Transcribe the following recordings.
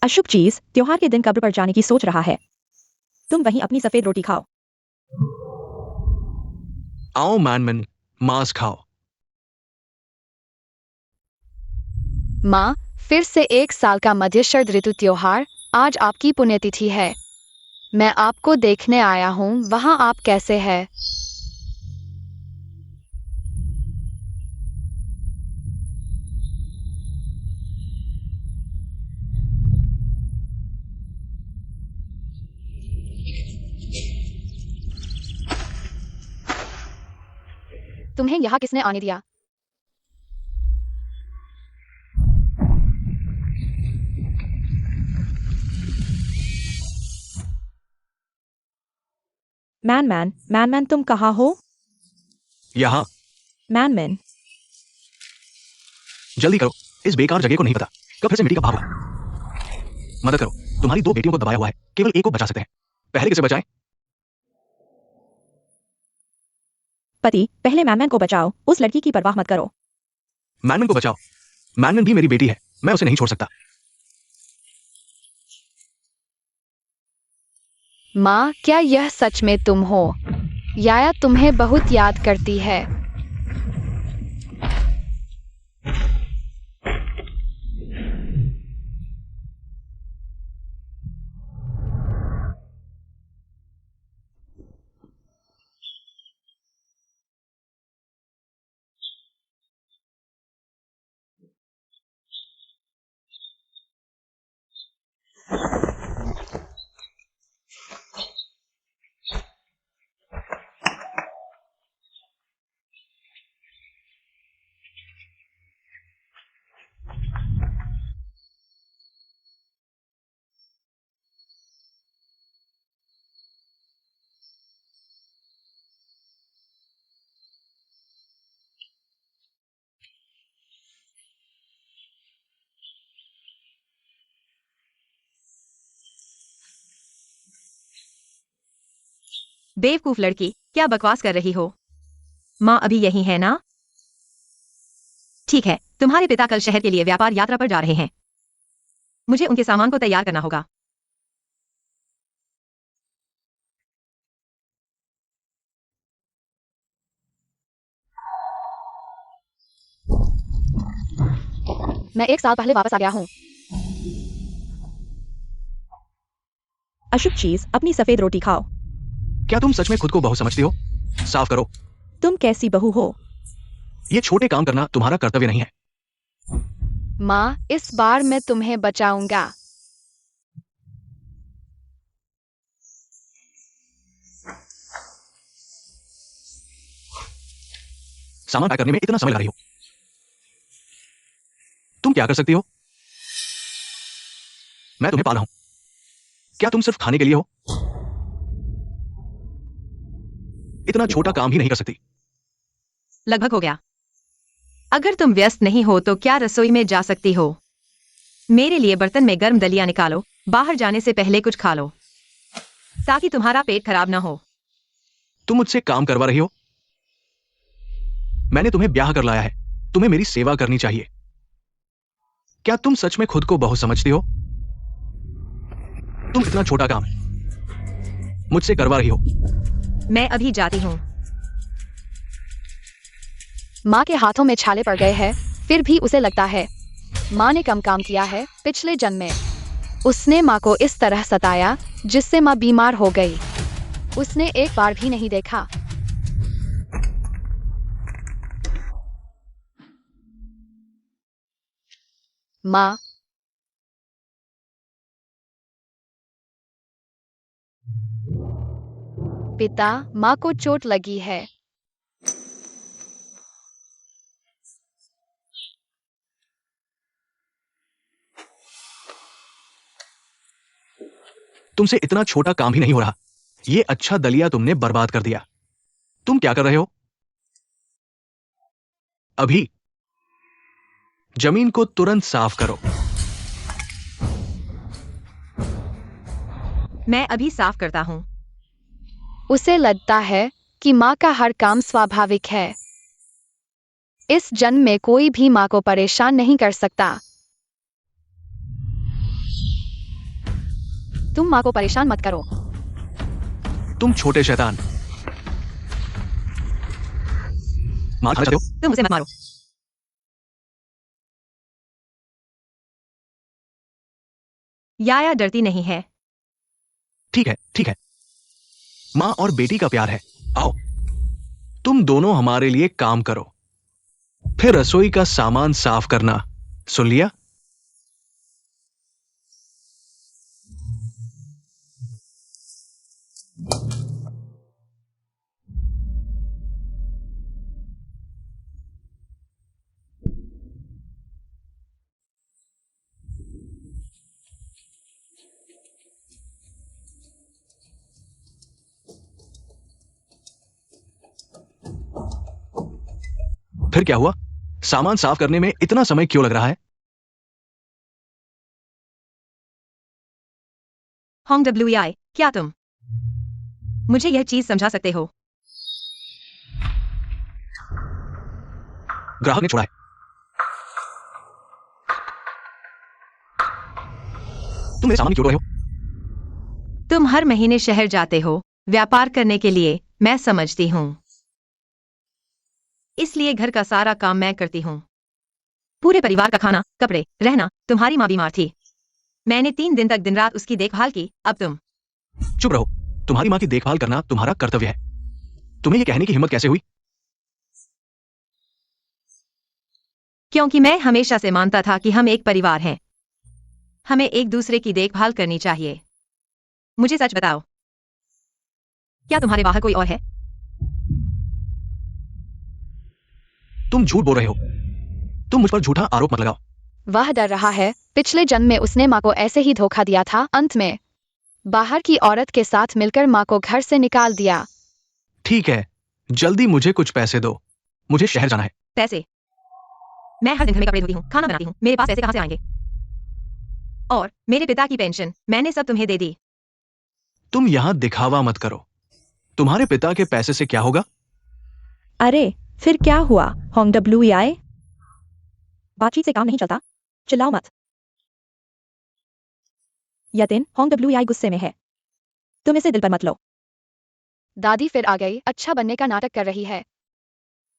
अशुभ चीज त्योहार के दिन कब्र पर जाने की सोच रहा है। तुम वहीं अपनी सफेद रोटी खाओ। आओ मैन मांस खाओ। माँ, फिर से 1 साल का मध्य शरद ऋतु त्योहार। आज आपकी पुण्यतिथि है। मैं आपको देखने आया हूँ। वहाँ आप कैसे हैं? तुम्हें यहाँ किसने आने दिया? मैन तुम कहाँ हो? यहाँ। मैन जल्दी करो, इस बेकार जगह को नहीं पता कब फिर से मिट्टी का भाव होगा। मदद करो, तुम्हारी 2 बेटियों को दबाया हुआ है, केवल एक को बचा सकते हैं। पहले किसे बचाएं? पति, पहले मैन को बचाओ। उस लड़की की परवाह मत करो। मैनमैन को बचाओ। मैनमैन भी मेरी बेटी है, मैं उसे नहीं छोड़ सकता। माँ, क्या यह सच में तुम हो? याया तुम्हें बहुत याद करती है। बेवकूफ लड़की, क्या बकवास कर रही हो? माँ अभी यही है ना? ठीक है, तुम्हारे पिता कल शहर के लिए व्यापार यात्रा पर जा रहे हैं। मुझे उनके सामान को तैयार करना होगा। मैं 1 साल पहले वापस आ गया हूँ। अशुभ चीज, अपनी सफेद रोटी खाओ। क्या तुम सच में खुद को बहू समझती हो? साफ करो। तुम कैसी बहू हो? ये छोटे काम करना तुम्हारा कर्तव्य नहीं है। माँ, इस बार मैं तुम्हें बचाऊंगा। सामान पैक करने में इतना समय लगा रही हो। तुम क्या कर सकती हो? मैं तुम्हें पाला हूं। क्या तुम सिर्फ खाने के लिए हो? इतना छोटा काम ही नहीं कर सकती। लगभग हो गया। अगर तुम व्यस्त नहीं हो तो क्या रसोई में जा सकती हो? मेरे लिए बर्तन में गर्म दलिया निकालो। बाहर जाने से पहले कुछ खा लो, ताकि तुम्हारा पेट खराब ना हो। तुम मुझसे काम करवा रही हो? मैंने तुम्हें ब्याह कर लाया है, तुम्हें मेरी सेवा करनी चाहिए। क्या तुम सच में खुद को बहू समझती हो? तुम इतना छोटा काम मुझसे करवा रही हो। मैं अभी जाती हूँ। माँ के हाथों में छाले पड़ गए हैं, फिर भी उसे लगता है माँ ने कम काम किया है। पिछले जन्म में उसने माँ को इस तरह सताया जिससे माँ बीमार हो गई। उसने एक बार भी नहीं देखा। माँ, पिता, माँ को चोट लगी है। तुमसे इतना छोटा काम ही नहीं हो रहा। ये अच्छा दलिया तुमने बर्बाद कर दिया। तुम क्या कर रहे हो? अभी जमीन को तुरंत साफ करो। मैं अभी साफ करता हूँ। उसे लगता है कि माँ का हर काम स्वाभाविक है। इस जन्म में कोई भी माँ को परेशान नहीं कर सकता। तुम माँ को परेशान मत करो। तुम छोटे शैतान। मार खाना चाहते हो? तुम उसे मत मारो। याया डरती नहीं है। ठीक है, ठीक है। माँ और बेटी का प्यार है। आओ, तुम दोनों हमारे लिए काम करो, फिर रसोई का सामान साफ करना। सुन लिया? फिर क्या हुआ? सामान साफ करने में इतना समय क्यों लग रहा है? होंग WEI, क्या तुम मुझे यह चीज समझा सकते हो? ग्राहक ने छोड़ा है। तुम मेरे सामान क्यों रहे हो? तुम हर महीने शहर जाते हो व्यापार करने के लिए, मैं समझती हूँ। इसलिए घर का सारा काम मैं करती हूँ। पूरे परिवार का खाना, कपड़े, रहना। तुम्हारी माँ बीमार थी, मैंने 3 दिन तक दिन रात उसकी देखभाल की। अब तुम चुप रहो। तुम्हारी माँ की देखभाल करना तुम्हारा कर्तव्य है। तुम्हें यह कहने की हिम्मत कैसे हुई? क्योंकि मैं हमेशा से मानता था कि हम एक परिवार हैं, हमें एक दूसरे की देखभाल करनी चाहिए। मुझे सच बताओ, क्या तुम्हारे बाहर कोई और है? तुम झूठ बोल रहे हो। तुम मुझ पर झूठा आरोप मत लगाओ। वह डर रहा है, पिछले जन्म में उसने माँ को ऐसे ही धोखा दिया था। अंत में बाहर की औरत के साथ मिलकर माँ को घर से निकाल दिया। ठीक है, जल्दी मुझे कुछ पैसे दो, मुझे शहर जाना है। पैसे? मैं हर दिन घर में कपड़े धोती हूँ, खाना बनाती हूँ, मेरे पास पैसे कहाँ से आएंगे? और मेरे पिता की पेंशन मैंने सब तुम्हें दे दी। तुम यहां दिखावा मत करो। तुम्हारे पिता के पैसे से क्या होगा? अरे फिर क्या हुआ होंग WEI? बातचीत से काम नहीं चलता, चिल्लाओ मत। यतिन, होंग WEI गुस्से में है, तुम इसे दिल पर मत लो। दादी फिर आ गई, अच्छा बनने का नाटक कर रही है।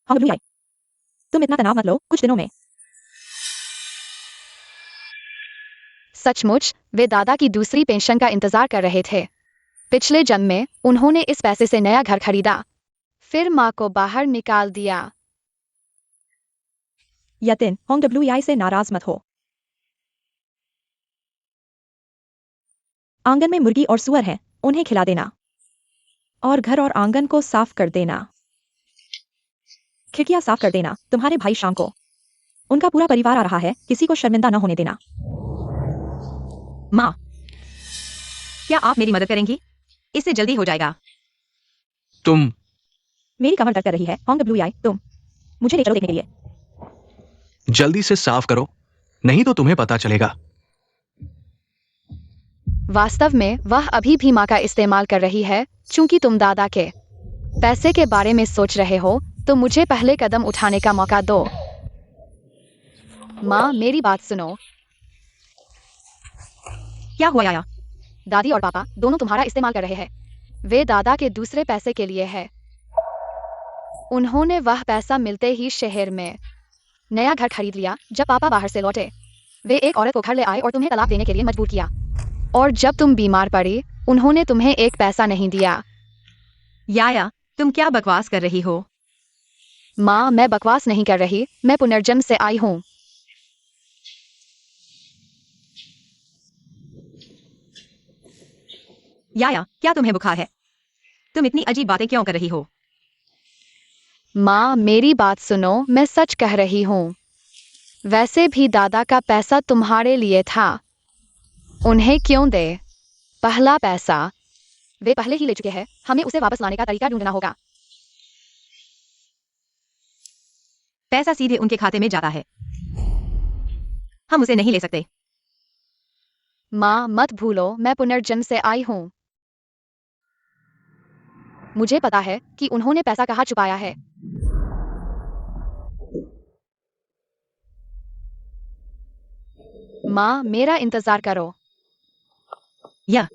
होंग WEI, तुम इतना तनाव मत लो, कुछ दिनों में। सचमुच वे दादा की दूसरी पेंशन का इंतजार कर रहे थे। पिछले जन्म में उन्होंने इस पैसे से नया घर खरीदा, फिर माँ को बाहर निकाल दिया। यतिन, होंग WEI से नाराज मत हो। आंगन में मुर्गी और सुअर हैं, उन्हें खिला देना। और घर और आंगन को साफ कर देना। खिड़कियां साफ कर देना। तुम्हारे भाई शाम को, उनका पूरा परिवार आ रहा है, किसी को शर्मिंदा न होने देना। माँ, क्या आप मेरी मदद करेंगी? इससे जल्दी हो जाएगा। तुम मेरी कमर दर्द कर रही है होंग WEI, तुम मुझे ले चलो देखने के लिए। जल्दी से साफ करो, नहीं तो तुम्हें पता चलेगा। वास्तव में वह अभी भी माँ का इस्तेमाल कर रही है। चूंकि तुम दादा के पैसे के बारे में सोच रहे हो, तो मुझे पहले कदम उठाने का मौका दो। माँ, मेरी बात सुनो। क्या हुआ याया? दादी और पापा दोनों तुम्हारा इस्तेमाल कर रहे हैं। वे दादा के दूसरे पैसे के लिए है। उन्होंने वह पैसा मिलते ही शहर में नया घर खरीद लिया। जब पापा बाहर से लौटे, वे एक औरत को घर ले आए और तुम्हें तलाक देने के लिए मजबूर किया। और जब तुम बीमार पड़ी, उन्होंने तुम्हें एक पैसा नहीं दिया। याया, तुम क्या बकवास कर रही हो? माँ, मैं बकवास नहीं कर रही, मैं पुनर्जन्म से आई हूँ। याया, क्या तुम्हें बुखार है? तुम इतनी अजीब बातें क्यों कर रही हो? माँ, मेरी बात सुनो, मैं सच कह रही हूँ। वैसे भी दादा का पैसा तुम्हारे लिए था, उन्हें क्यों दे? पहला पैसा वे पहले ही ले चुके हैं, हमें उसे वापस लाने का तरीका ढूंढना होगा। पैसा सीधे उनके खाते में जाता है, हम उसे नहीं ले सकते। माँ, मत भूलो, मैं पुनर्जन्म से आई हूँ। मुझे पता है कि उन्होंने पैसा कहाँ छुपाया है। माँ, मेरा इंतजार करो। या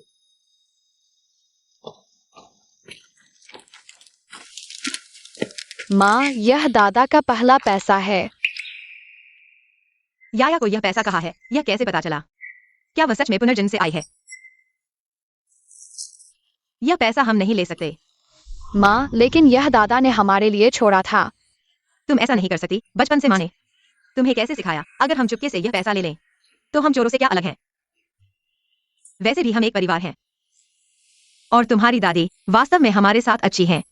माँ, यह दादा का पहला पैसा है। याया को यह पैसा कहाँ है? यह कैसे पता चला? क्या वह सच में पुनर्जन्म से आई है? यह पैसा हम नहीं ले सकते। माँ, लेकिन यह दादा ने हमारे लिए छोड़ा था। तुम ऐसा नहीं कर सकती, बचपन से माने। तुम्हें कैसे सिखाया? अगर हम चुपके से यह पैसा ले लें तो हम चोरों से क्या अलग हैं? वैसे भी हम एक परिवार हैं। और तुम्हारी दादी वास्तव में हमारे साथ अच्छी हैं।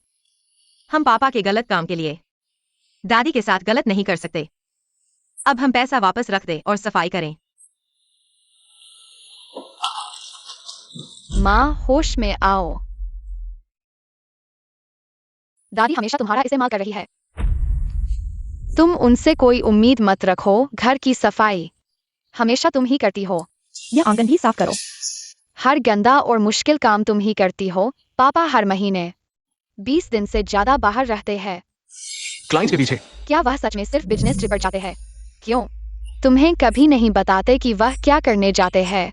हम पापा के गलत काम के लिए दादी के साथ गलत नहीं कर सकते। अब हम पैसा वापस रख दें और सफाई करें। माँ, होश में आओ। दादी हमेशा तुम्हारा इस्तेमाल कर रही है। तुम उनसे कोई उम्मीद मत रखो। घर की सफाई हमेशा तुम ही करती हो। यह आंगन भी साफ करो। हर गंदा और मुश्किल काम तुम ही करती हो। पापा हर महीने 20 दिन से ज्यादा बाहर रहते हैं। क्लाइंट्स के पीछे। क्या वह सच में सिर्फ बिजनेस ट्रिप पर जाते हैं? क्यों? तुम्हें कभी नहीं बताते कि वह क्या करने जाते हैं।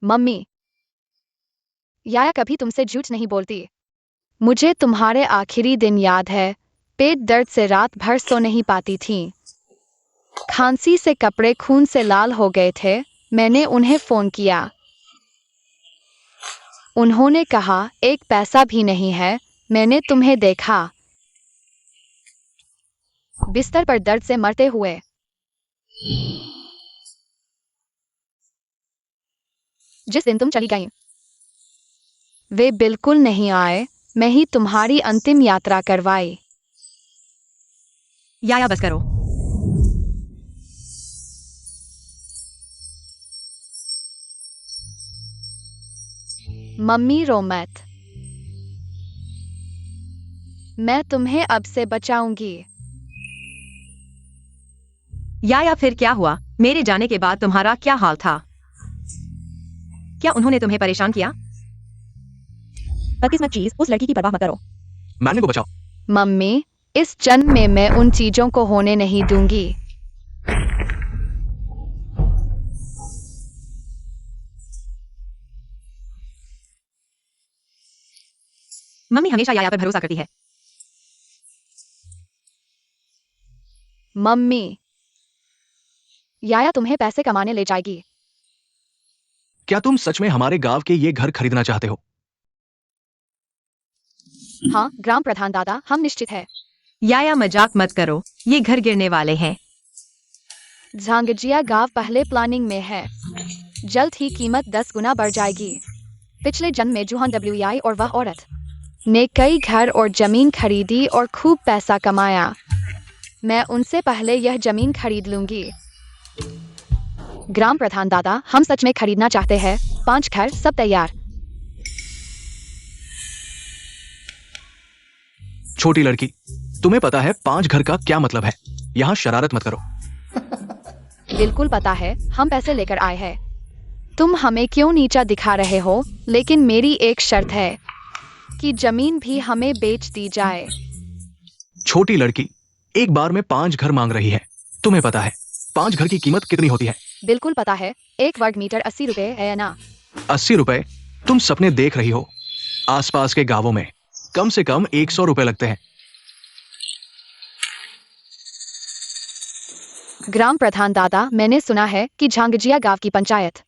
मम्मी, याया कभी तुमसे झूठ नहीं बोलती। मुझे तुम्हारे आखिरी दिन याद है। पेट दर्द से रात भर सो नहीं पाती थी। खांसी से कपड़े खून से लाल हो गए थे। मैंने उन्हें फोन किया। उन्होंने कहा एक पैसा भी नहीं है। मैंने तुम्हें देखा बिस्तर पर दर्द से मरते हुए। जिस दिन तुम चली गई, वे बिल्कुल नहीं आए। मैं ही तुम्हारी अंतिम यात्रा करवाई। याया बस करो। मम्मी, रो मत। मैं तुम्हें अब से बचाऊंगी। याया फिर क्या हुआ? मेरे जाने के बाद तुम्हारा क्या हाल था? क्या उन्होंने तुम्हें परेशान किया? बदकिस्मत चीज, उस लड़की की परवाह मत करो। मैनू को बचाओ। मम्मी, इस जन्म में मैं उन चीजों को होने नहीं दूंगी। मम्मी हमेशा याया पर भरोसा करती है। मम्मी, याया तुम्हें पैसे कमाने ले जाएगी। क्या तुम सच में हमारे गांव के ये घर खरीदना चाहते हो? हाँ, ग्राम प्रधान दादा, हम निश्चित है। याया मजाक मत करो, ये घर गिरने वाले हैं। झांगजिया गांव पहले प्लानिंग में है। जल्द ही कीमत 10 गुना बढ़ जाएगी। पिछले जन्म में जूहान WEI और वह औरत ने कई घर और जमीन खरीदी और खूब पैसा कमाया। मैं उनसे पहले यह जमीन खरीद लूंगी। ग्राम प्रधान दादा, हम सच में खरीदना चाहते हैं। 5 घर, सब तैयार। छोटी लड़की, तुम्हें पता है 5 घर का क्या मतलब है? यहाँ शरारत मत करो। बिल्कुल पता है, हम पैसे लेकर आए हैं। तुम हमें क्यों नीचा दिखा रहे हो? लेकिन मेरी एक शर्त है कि जमीन भी हमें बेच दी जाए। छोटी लड़की, एक बार में 5 घर मांग रही है। तुम्हें पता है 5 घर की कीमत कितनी होती है? बिल्कुल पता है, 1 वर्ग मीटर 80 रुपए है ना? 80 रुपए? तुम सपने देख रही हो। आसपास के गांवों में कम से कम 100 रुपए लगते हैं। ग्राम प्रधान दादा, मैंने सुना है कि झांगजिया गांव की पंचायत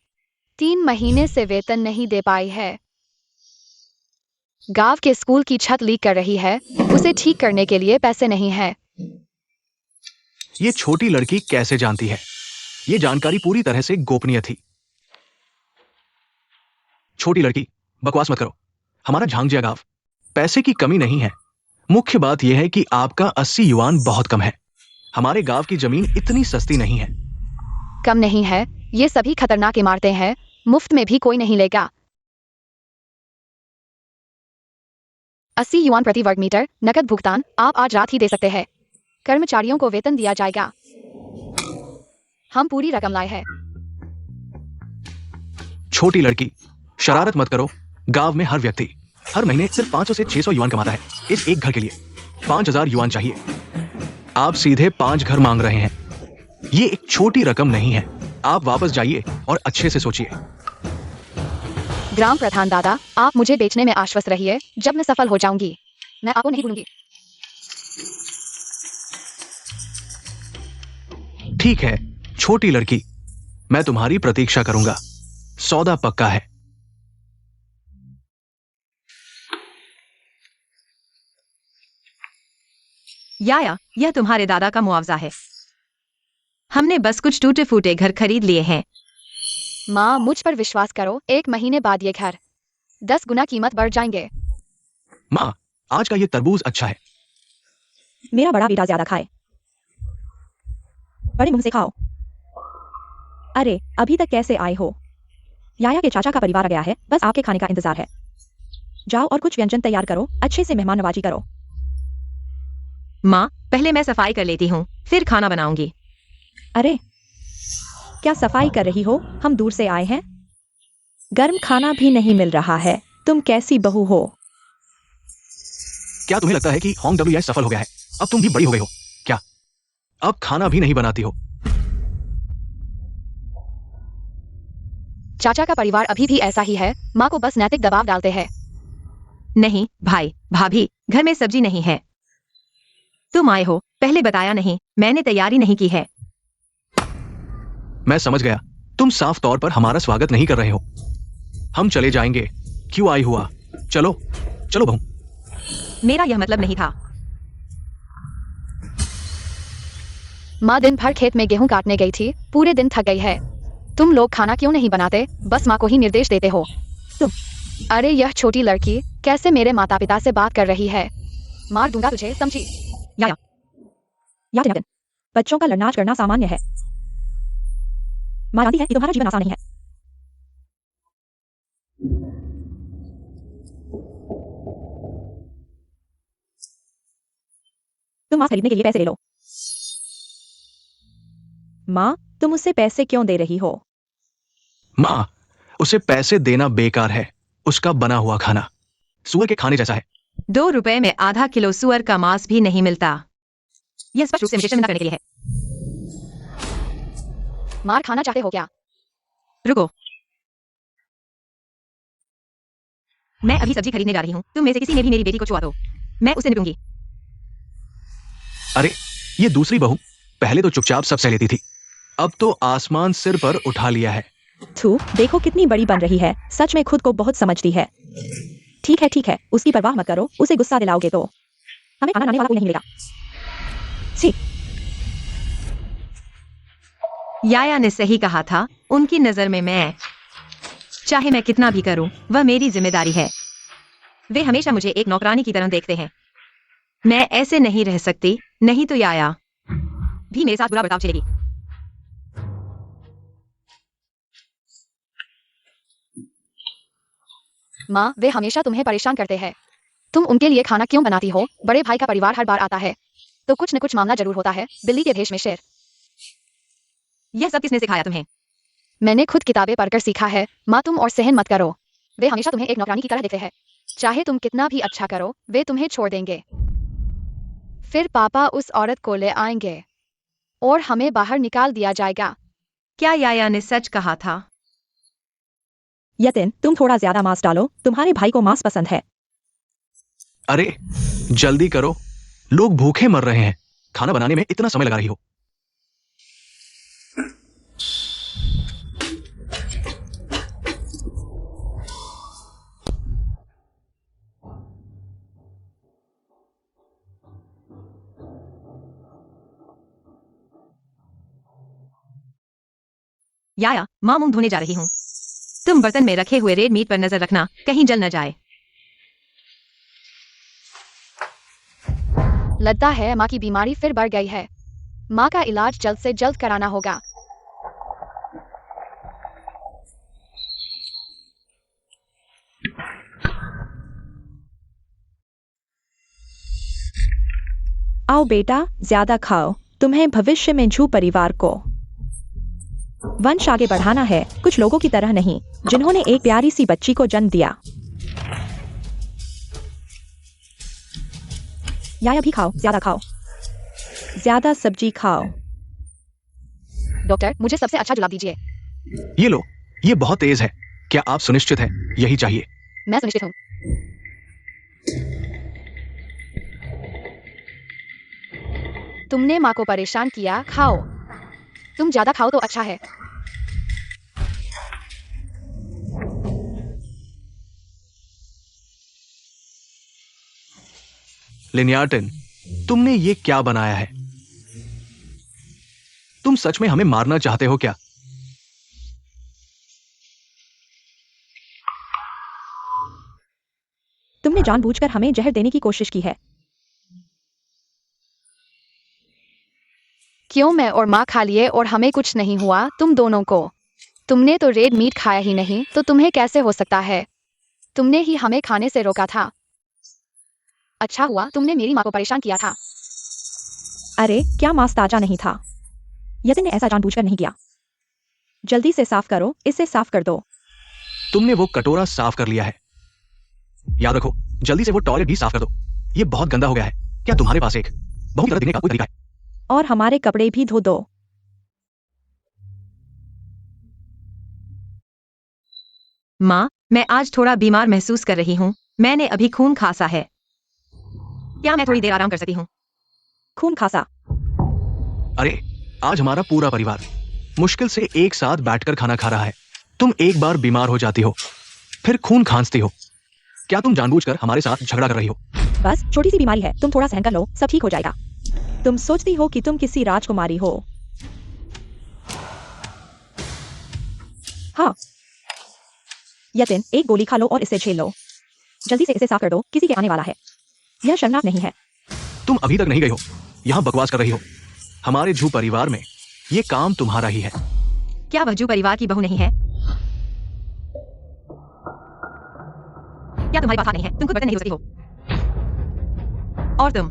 3 महीने से वेतन नहीं दे पाई है। गांव के स्कूल की छत लीक कर रही है। उसे ठीक करने के लिए पैसे नहीं है। ये छोटी लड़की कैसे जानती है? ये जानकारी पूरी तरह से गोपनीय थी। छोटी लड़की, बकवास मत करो। हमारा झांगजिया गांव पैसे की कमी नहीं है। मुख्य बात यह है कि आपका 80 युआन बहुत कम है। हमारे गांव की जमीन इतनी सस्ती नहीं है। कम नहीं है, ये सभी खतरनाक इमारतें हैं। मुफ्त में भी कोई नहीं लेगा। 80 युआन प्रति वर्ग मीटर नकद भुगतान आप आज रात ही दे सकते हैं। कर्मचारियों को वेतन दिया जाएगा। हम पूरी रकम लाए हैं। छोटी लड़की, शरारत मत करो। गांव में हर व्यक्ति हर महीने सिर्फ 500 से 600 युआन कमाता है। इस एक घर के लिए 5000 युआन चाहिए। आप सीधे 5 घर मांग रहे हैं। ये एक छोटी रकम नहीं है। आप वापस जाइए और अच्छे से सोचिए। ग्राम प्रधान दादा, आप मुझे बेचने में आश्वस्त रहिए। जब मैं सफल हो जाऊंगी मैं आपको नहीं भूलूंगी। ठीक है छोटी लड़की, मैं तुम्हारी प्रतीक्षा करूंगा। सौदा पक्का है। याया, यह तुम्हारे दादा का मुआवजा है। हमने बस कुछ टूटे फूटे घर खरीद लिए हैं। माँ, मुझ पर विश्वास करो, 1 महीने बाद ये घर 10 गुना कीमत बढ़ जाएंगे। माँ, आज का ये तरबूज अच्छा है। मेरा बड़ा बेटा ज्यादा खाए। बड़े मुंह से खाओ। अरे, अभी तक कैसे आए हो? याया के चाचा का परिवार आ गया है, बस आपके खाने का इंतजार है। जाओ और कुछ व्यंजन तैयार करो, अच्छे से मेहमान नवाजी करो। माँ, पहले मैं सफाई कर लेती हूँ, फिर खाना बनाऊंगी। अरे, क्या सफाई कर रही हो? हम दूर से आए हैं। गर्म खाना भी नहीं मिल रहा है। तुम कैसी बहू हो? क्या तुम्हें लगता है कि होंग डब्ल्यू सफल हो गया है? अब तुम भी बड़ी हो गई हो क्या? अब खाना भी नहीं बनाती हो। चाचा का परिवार अभी भी ऐसा ही है, माँ को बस नैतिक दबाव डालते हैं। नहीं भाई भाभी, घर में सब्जी नहीं है। तुम आए हो, पहले बताया नहीं, मैंने तैयारी नहीं की है। मैं समझ गया, तुम साफ तौर पर हमारा स्वागत नहीं कर रहे हो। हम चले जाएंगे। क्यों आई हुआ? चलो चलो बहू। मेरा यह मतलब नहीं था। माँ दिन भर खेत में गेहूं काटने गई थी, पूरे दिन थक गई है। तुम लोग खाना क्यों नहीं बनाते? बस माँ को ही निर्देश देते हो तुम। अरे यह छोटी लड़की कैसे मेरे माता पिता से बात कर रही है? मार दूंगा तुझे, समझी? याया, याया, बच्चों का लड़ना करना सामान्य है। माँ जानती है कि तुम्हारा जीवन आसान नहीं है। तुम मांस खरीदने के लिए पैसे ले लो। माँ, तुम उससे पैसे क्यों दे रही हो? माँ, उसे पैसे देना बेकार है। उसका बना हुआ खाना सुअर के खाने जैसा है। 2 रुपए में आधा किलो सुअर का मांस भी नहीं मिलता। यह स्पष्ट रूप से मुझे शर्मिंदा करने के लिए है। मार खाना चाहते हो क्या? रुको, मैं अभी सब्जी खरीदने जा रही हूँ। तुम में से किसी ने भी मेरी बेटी को छुआ दो, मैं उसे निपटूंगी। अरे, ये दूसरी बहू पहले तो चुपचाप सब सह लेती थी, अब तो आसमान सिर पर उठा लिया है। थू, देखो कितनी बड़ी बन रही है। सच में खुद को बहुत समझती है। ठीक है, उसकी परवाह मत करो। उसे गुस्सा दिलाओगे तो हमें खाना बनाने वाला कोई नहीं मिलेगा। छी, याया ने सही कहा था, उनकी नजर में मैं चाहे मैं कितना भी करूं, वह मेरी जिम्मेदारी है। वे हमेशा मुझे एक नौकरानी की तरह देखते हैं। मैं ऐसे नहीं रह सकती, नहीं तो याया भी मेरे साथ बुरा बर्ताव चलेगी। माँ, वे हमेशा तुम्हें परेशान करते हैं। तुम उनके लिए खाना क्यों बनाती हो? बड़े भाई का परिवार हर बार आता है तो कुछ न कुछ मामला जरूर होता है। बिल्ली के भेष में शेर। यह सब किसने सिखाया तुम्हें? मैंने खुद किताबें पढ़कर सीखा है। माँ, तुम और सहन मत करो। वे हमेशा तुम्हें एक नौकरानी की तरह देखते हैं। चाहे तुम कितना भी अच्छा करो, वे तुम्हें छोड़ देंगे। फिर पापा उस औरत को ले आएंगे और हमें बाहर निकाल दिया जाएगा। क्या याया ने सच कहा था? यतिन, तुम थोड़ा ज्यादा मांस डालो। तुम्हारे भाई को मांस पसंद है। अरे जल्दी करो, लोग भूखे मर रहे हैं। खाना बनाने में इतना समय लगा रही हो। याया, माँ मुंह धोने जा रही हूँ। तुम बर्तन में रखे हुए रेड मीट पर नजर रखना, कहीं जल न जाए। लगता है माँ की बीमारी फिर बढ़ गई है। माँ का इलाज जल्द से जल्द कराना होगा। आओ बेटा, ज्यादा खाओ। तुम्हें भविष्य में झू परिवार को वंश आगे बढ़ाना है, कुछ लोगों की तरह नहीं जिन्होंने एक प्यारी सी बच्ची को जन्म दिया। याया भी खाओ, ज्यादा खाओ, ज्यादा सब्जी खाओ। डॉक्टर, मुझे सबसे अच्छा जुलाब दीजिए। ये लो, ये बहुत तेज है। क्या आप सुनिश्चित हैं यही चाहिए? मैं सुनिश्चित हूँ। तुमने माँ को परेशान किया, खाओ। तुम ज्यादा खाओ तो अच्छा है। लिन्यार्टन, तुमने ये क्या बनाया है? तुम सच में हमें मारना चाहते हो क्या? तुमने जानबूझकर हमें जहर देने की कोशिश की है। क्यों मैं और माँ खा लिए और हमें कुछ नहीं हुआ तुम दोनों को? तुमने तो रेड मीट खाया ही नहीं, तो तुम्हें कैसे हो सकता है? तुमने ही हमें खाने से रोका था। अच्छा हुआ तुमने मेरी माँ को परेशान किया था। अरे क्या मांस ताजा नहीं था? यतिन ने ऐसा जानबूझकर नहीं किया। जल्दी से साफ करो, इसे साफ कर दो। तुमने वो कटोरा साफ कर लिया है। याद रखो, जल्दी से वो टॉयलेट भी साफ कर दो। ये बहुत गंदा हो गया है। क्या तुम्हारे पास एक बहू की तरह दिखने का कोई तरीका है? और हमारे कपड़े भी धो दो। माँ, मैं आज थोड़ा बीमार महसूस कर रही हूँ। मैंने अभी खून खांसा है। क्या मैं थोड़ी देर आराम कर सकती हूँ? खून खासा? अरे, आज हमारा पूरा परिवार मुश्किल से एक साथ बैठकर खाना खा रहा है। तुम एक बार बीमार हो जाती हो, फिर खून खांसती हो। क्या तुम जानबूझकर हमारे साथ झगड़ा कर रही हो? बस छोटी सी बीमारी है, तुम थोड़ा सहन कर लो, सब ठीक हो जाएगा। तुम सोचती हो कि तुम किसी राजकुमारी हो। हाँ। यतिन, एक गोली खा लो और इसे झेल लो। जल्दी से इसे साफ कर दो, किसी के आने वाला है। यह शर्मनाक नहीं है। तुम अभी तक नहीं गई हो, यहाँ बकवास कर रही हो। हमारे जू परिवार में ये काम तुम्हारा ही है। क्या वह जू परिवार की बहू नहीं है? क्या तुम्हारे पास हाथ नहीं है? तुम खुद बर्तन नहीं धो सकती हो। और तुम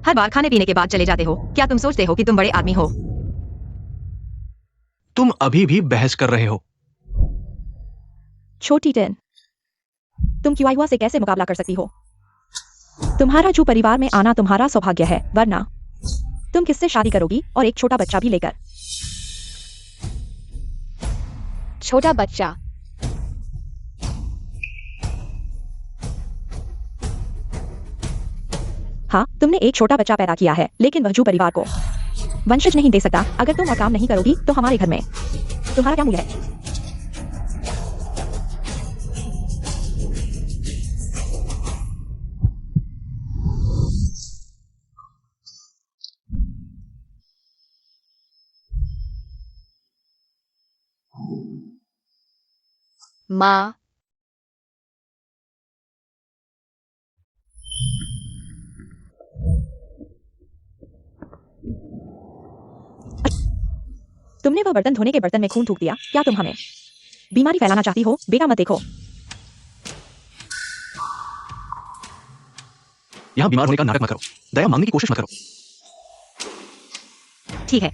हर बार खाने पीने के बाद चले जाते हो। क्या तुम सोचते हो कि तुम बड़े आदमी हो? तुम अभी भी बहस कर रहे हो। छोटी टेन, तुम क्यूआईवा से कैसे मुकाबला कर सकती हो? तुम्हारा जू परिवार में आना तुम्हारा सौभाग्य है, वरना तुम किससे शादी करोगी, और एक छोटा बच्चा भी लेकर? छोटा बच्चा? हाँ, तुमने एक छोटा बच्चा पैदा किया है, लेकिन वह जू परिवार को वंशज नहीं दे सकता। अगर तुम और काम नहीं करोगी तो हमारे घर में तुम्हारा क्या मूल्य है? माँ, तुमने वह बर्तन धोने के बर्तन में खून थूक दिया। क्या तुम हमें बीमारी फैलाना चाहती हो? बेटा मत देखो। यहाँ बीमार होने का नाटक मत करो। दया मांगने की कोशिश मत करो। ठीक है,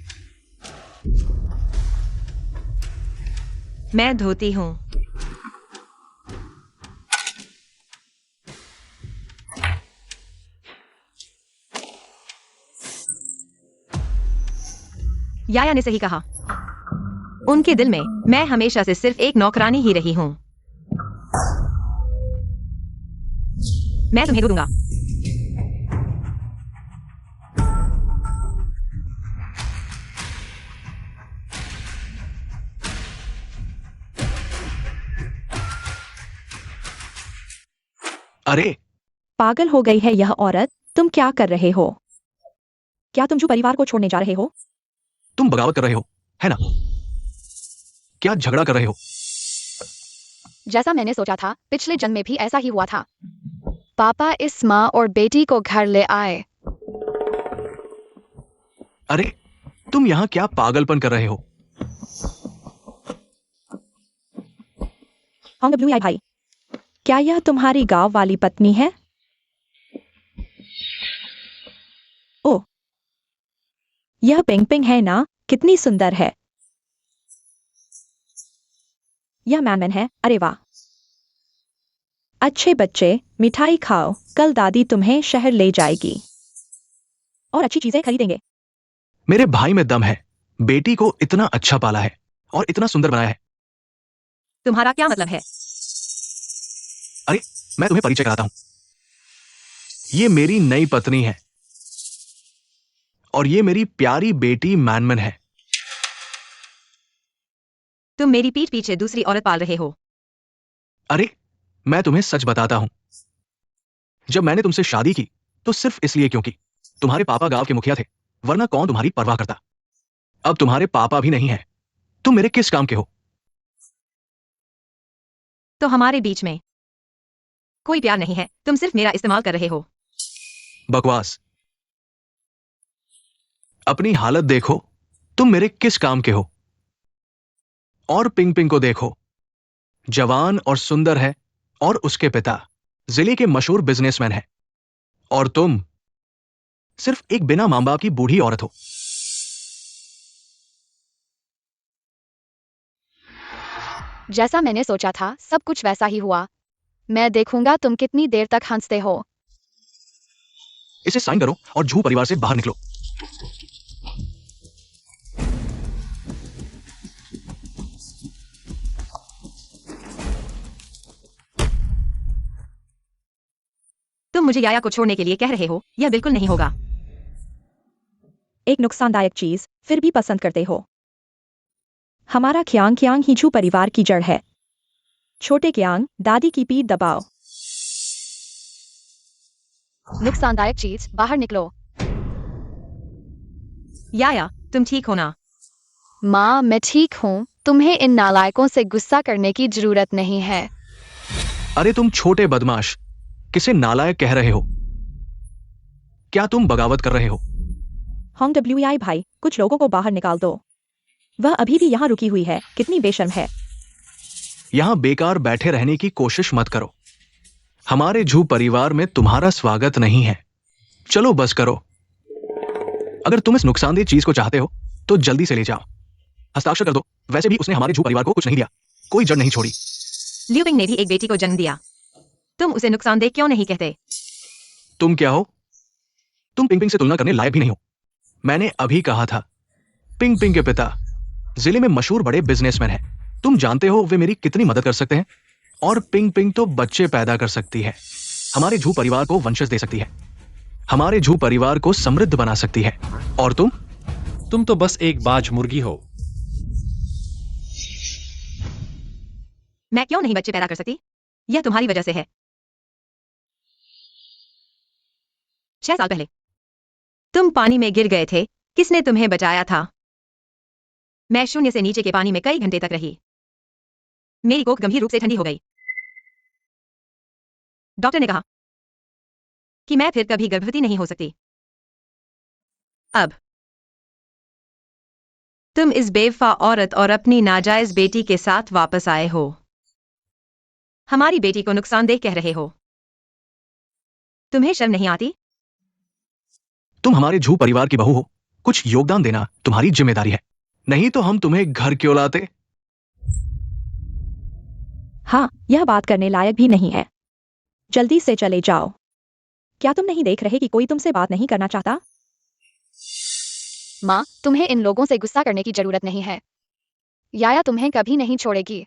मैं धोती हूँ। याया ने सही कहा। उनके दिल में मैं हमेशा से सिर्फ एक नौकरानी ही रही हूं। मैं तुम्हें दूंगा। अरे, पागल हो गई है यह औरत। तुम क्या कर रहे हो? क्या तुम जू परिवार को छोड़ने जा रहे हो? तुम बगावत कर रहे हो, है ना? क्या झगड़ा कर रहे हो? जैसा मैंने सोचा था, पिछले जन्म में भी ऐसा ही हुआ था। पापा इस माँ और बेटी को घर ले आए। अरे, तुम यहाँ क्या पागलपन कर रहे हो? आई भाई, क्या यह तुम्हारी गांव वाली पत्नी है? ओ, यह पिंग पिंग है ना? कितनी सुंदर है। यह मैनमैन है। अरे वाह। अच्छे बच्चे, मिठाई खाओ। कल दादी तुम्हें शहर ले जाएगी और अच्छी चीजें खरीदेंगे। मेरे भाई में दम है। बेटी को इतना अच्छा पाला है और इतना सुंदर बनाया है। तुम्हारा क्या मतलब है? अरे मैं तुम्हें परिचय कराता हूं। ये मेरी नई पत्नी है और ये मेरी प्यारी बेटी मैनमन है। तुम मेरी पीठ पीछे दूसरी औरत पाल रहे हो। अरे मैं तुम्हें सच बताता हूं, जब मैंने तुमसे शादी की तो सिर्फ इसलिए क्योंकि तुम्हारे पापा गांव के मुखिया थे, वरना कौन तुम्हारी परवाह करता। अब तुम्हारे पापा भी नहीं है, तुम मेरे किस काम के हो? तो हमारे बीच में कोई प्यार नहीं है, तुम सिर्फ मेरा इस्तेमाल कर रहे हो। बकवास। अपनी हालत देखो, तुम मेरे किस काम के हो? और पिंग पिंग को देखो, जवान और सुंदर है और उसके पिता जिले के मशहूर बिजनेसमैन है, और तुम सिर्फ एक बिना मां बाप की बूढ़ी औरत हो। जैसा मैंने सोचा था सब कुछ वैसा ही हुआ। मैं देखूंगा तुम कितनी देर तक हंसते हो। इसे साइन करो और झू परिवार से बाहर निकलो। तुम मुझे याया को छोड़ने के लिए कह रहे हो, यह बिल्कुल नहीं होगा। एक नुकसानदायक चीज फिर भी पसंद करते हो। हमारा क्यांग क्यांग ही झू परिवार की जड़ है। छोटे क्यांग, दादी की पीठ दबाओ। नुकसानदायक चीज, बाहर निकलो। याया, तुम ठीक हो ना? माँ, मैं ठीक हूँ। तुम्हें इन नालायकों से गुस्सा करने की जरूरत नहीं है। अरे तुम छोटे बदमाश, किसे नालायक कह रहे हो? क्या तुम बगावत कर रहे हो? होंग डब्ल्यूआई भाई, कुछ लोगों को बाहर निकाल दो। वह अभी भी यहाँ रुकी हुई है, कितनी बेशर्म है। यहां बेकार बैठे रहने की कोशिश मत करो। हमारे झू परिवार में तुम्हारा स्वागत नहीं है। चलो बस करो। अगर तुम इस नुकसानदेह चीज को चाहते हो तो जल्दी से ले जाओ, हस्ताक्षर कर दो। वैसे भी उसने हमारे झू परिवार को कुछ नहीं दिया, कोई जड़ नहीं छोड़ी। लियू पिंग ने भी एक बेटी को जन्म दिया, तुम उसे नुकसानदेह क्यों नहीं कहते? तुम क्या हो? तुम पिंग पिंग से तुलना करने लायक भी नहीं हो। मैंने अभी कहा था, पिंग पिंग के पिता जिले में मशहूर बड़े बिजनेसमैन हैं। तुम जानते हो वे मेरी कितनी मदद कर सकते हैं। और पिंग पिंग तो बच्चे पैदा कर सकती है, हमारे झू परिवार को वंशज दे सकती है, हमारे झू परिवार को समृद्ध बना सकती है। और तुम तो बस एक बाज मुर्गी हो। मैं क्यों नहीं बच्चे पैदा कर सकती? यह तुम्हारी वजह से है। 6 साल पहले तुम पानी में गिर गए थे, किसने तुम्हें बचाया था? मैं शून्य से नीचे के पानी में कई घंटे तक रही, मेरी कोख गंभीर रूप से ठंडी हो गई। डॉक्टर ने कहा कि मैं फिर कभी गर्भवती नहीं हो सकती। अब तुम इस बेवफा औरत और अपनी नाजायज बेटी के साथ वापस आए हो, हमारी बेटी को नुकसानदेह कह रहे हो। तुम्हें शर्म नहीं आती? तुम हमारे झू परिवार की बहू हो, कुछ योगदान देना तुम्हारी जिम्मेदारी है, नहीं तो हम तुम्हें घर क्यों लाते? हाँ, यह बात करने लायक भी नहीं है। जल्दी से चले जाओ। क्या तुम नहीं देख रहे कि कोई तुमसे बात नहीं करना चाहता? माँ, तुम्हें इन लोगों से गुस्सा करने की जरूरत नहीं है। याया तुम्हें कभी नहीं छोड़ेगी।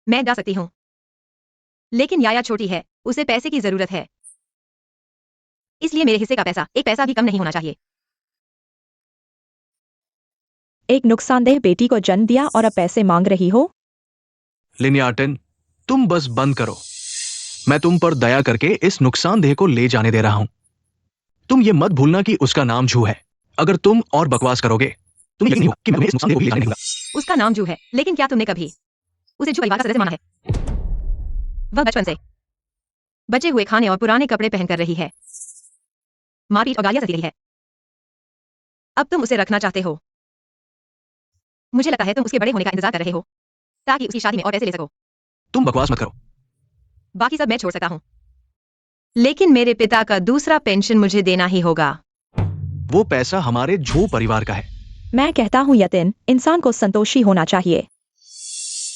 मैं जा सकती हूँ, लेकिन याया छोटी है, उसे पैसे की जरूरत है, इसलिए मेरे हिस्से का पैसा एक पैसा भी कम नहीं होना चाहिए। एक नुकसानदेह बेटी को जन्म दिया और अब पैसे मांग रही हो? लिन्यार्टन, तुम बस बंद करो। मैं तुम पर दया करके इस नुकसानदेह को ले जाने दे रहा हूं। तुम ये मत भूलना कि उसका नाम झू है। अगर तुम और बकवास करोगे, तुम्हें यकीन नहीं होगा कि मैं तुम्हें इस नुकसानदेह को भी ले जाने नहीं दूंगा। उसका नाम जू है, लेकिन क्या तुमने कभी उसे झू परिवार का सदस्य माना है? वह बचपन से बचे हुए खाने और पुराने कपड़े पहनकर रही है, मारपीट और गालियां सहती रही है। अब तुम उसे रखना चाहते हो। मुझे लगता है तुम उसके बड़े होने का इंतजार कर रहे हो ताकि उसकी शादी में और पैसे ले सको। तुम बकवास मत करो। बाकी सब मैं छोड़ सकता हूँ, लेकिन मेरे पिता का दूसरा पेंशन मुझे देना ही होगा। वो पैसा हमारे झू परिवार का है। मैं कहता हूँ यतिन, इंसान को संतोषी होना चाहिए।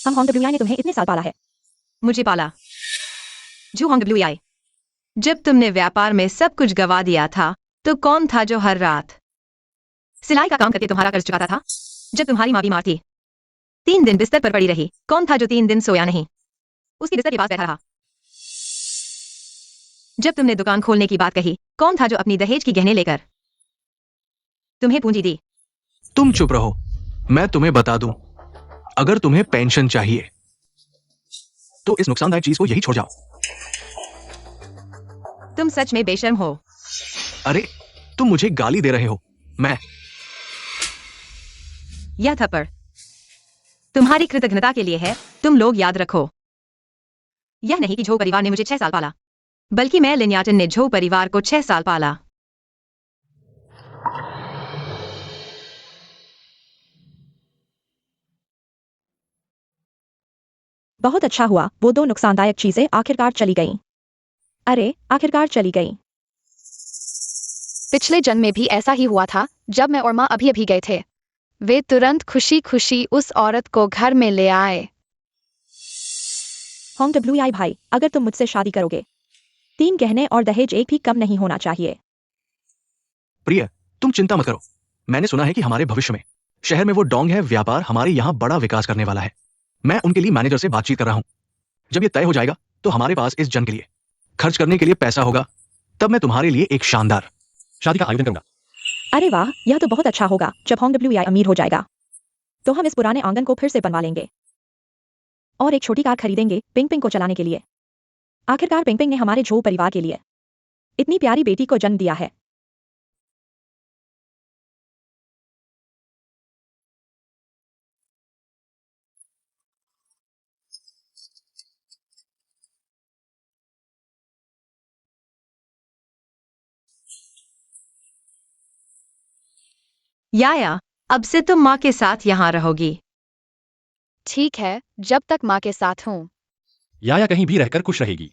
हम होंग डब्ल्यूआई ने तुम्हें इतने साल पाला है। मुझे पाला झू होंग डब्ल्यूआई। जब तुमने व्यापार में सब कुछ गवा दिया था तो कौन था जो हर रात सिलाई का काम करके तुम्हारा कर्ज चुकाता था? जब तुम्हारी माँ बीमार थी 3 दिन बिस्तर पर पड़ी रही। कौन था जो 3 दिन सोया नहीं? उसके बिस्तर के पास बैठा रहा। जब तुमने दुकान खोलने की बात कही, कौन था जो अपनी दहेज की गहने लेकर तुम्हें पूंजी दी? तुम चुप रहो। मैं तुम्हें बता दूं, अगर तुम्हें पेंशन चाहिए तो इस नुकसानदायक चीज को यही छोड़ जाओ। तुम सच में बेशर्म हो। अरे, तुम मुझे गाली दे रहे हो। मैं यह थप्पड़ तुम्हारी कृतज्ञता के लिए है। तुम लोग याद रखो, यह नहीं कि झो परिवार ने मुझे 6 साल पाला, बल्कि मैं लिन्याटन ने झो परिवार को 6 साल पाला। बहुत अच्छा हुआ, वो 2 नुकसानदायक चीजें आखिरकार चली गईं। अरे, आखिरकार चली गईं। पिछले जन्म में भी ऐसा ही हुआ था। जब मैं और माँ अभी अभी गए थे, वे तुरंत खुशी खुशी उस औरत को घर में ले आए। होंग WI भाई, अगर तुम मुझसे शादी करोगे, 3 गहने और दहेज एक भी कम नहीं होना चाहिए। प्रिय, तुम चिंता मत करो। मैंने सुना है कि हमारे भविष्य में शहर में वो डोंग है व्यापार हमारे यहाँ बड़ा विकास करने वाला है। मैं उनके लिए मैनेजर से बातचीत कर रहा हूँ। जब ये तय हो जाएगा तो हमारे पास इस जन के लिए खर्च करने के लिए पैसा होगा। तब मैं तुम्हारे लिए एक शानदार शादी का आयोजन करूंगा। अरे वाह, यह तो बहुत अच्छा होगा। जब होंग WI अमीर हो जाएगा तो हम इस पुराने आंगन को फिर से बनवा लेंगे और एक छोटी कार खरीदेंगे पिंग पिंग को चलाने के लिए। आखिरकार पिंग पिंग ने हमारे झो परिवार के लिए इतनी प्यारी बेटी को जन्म दिया है। याया, अब से तुम माँ के साथ यहाँ रहोगी। ठीक है, जब तक माँ के साथ हूँ। या कहीं भी रहकर खुश रहेगी।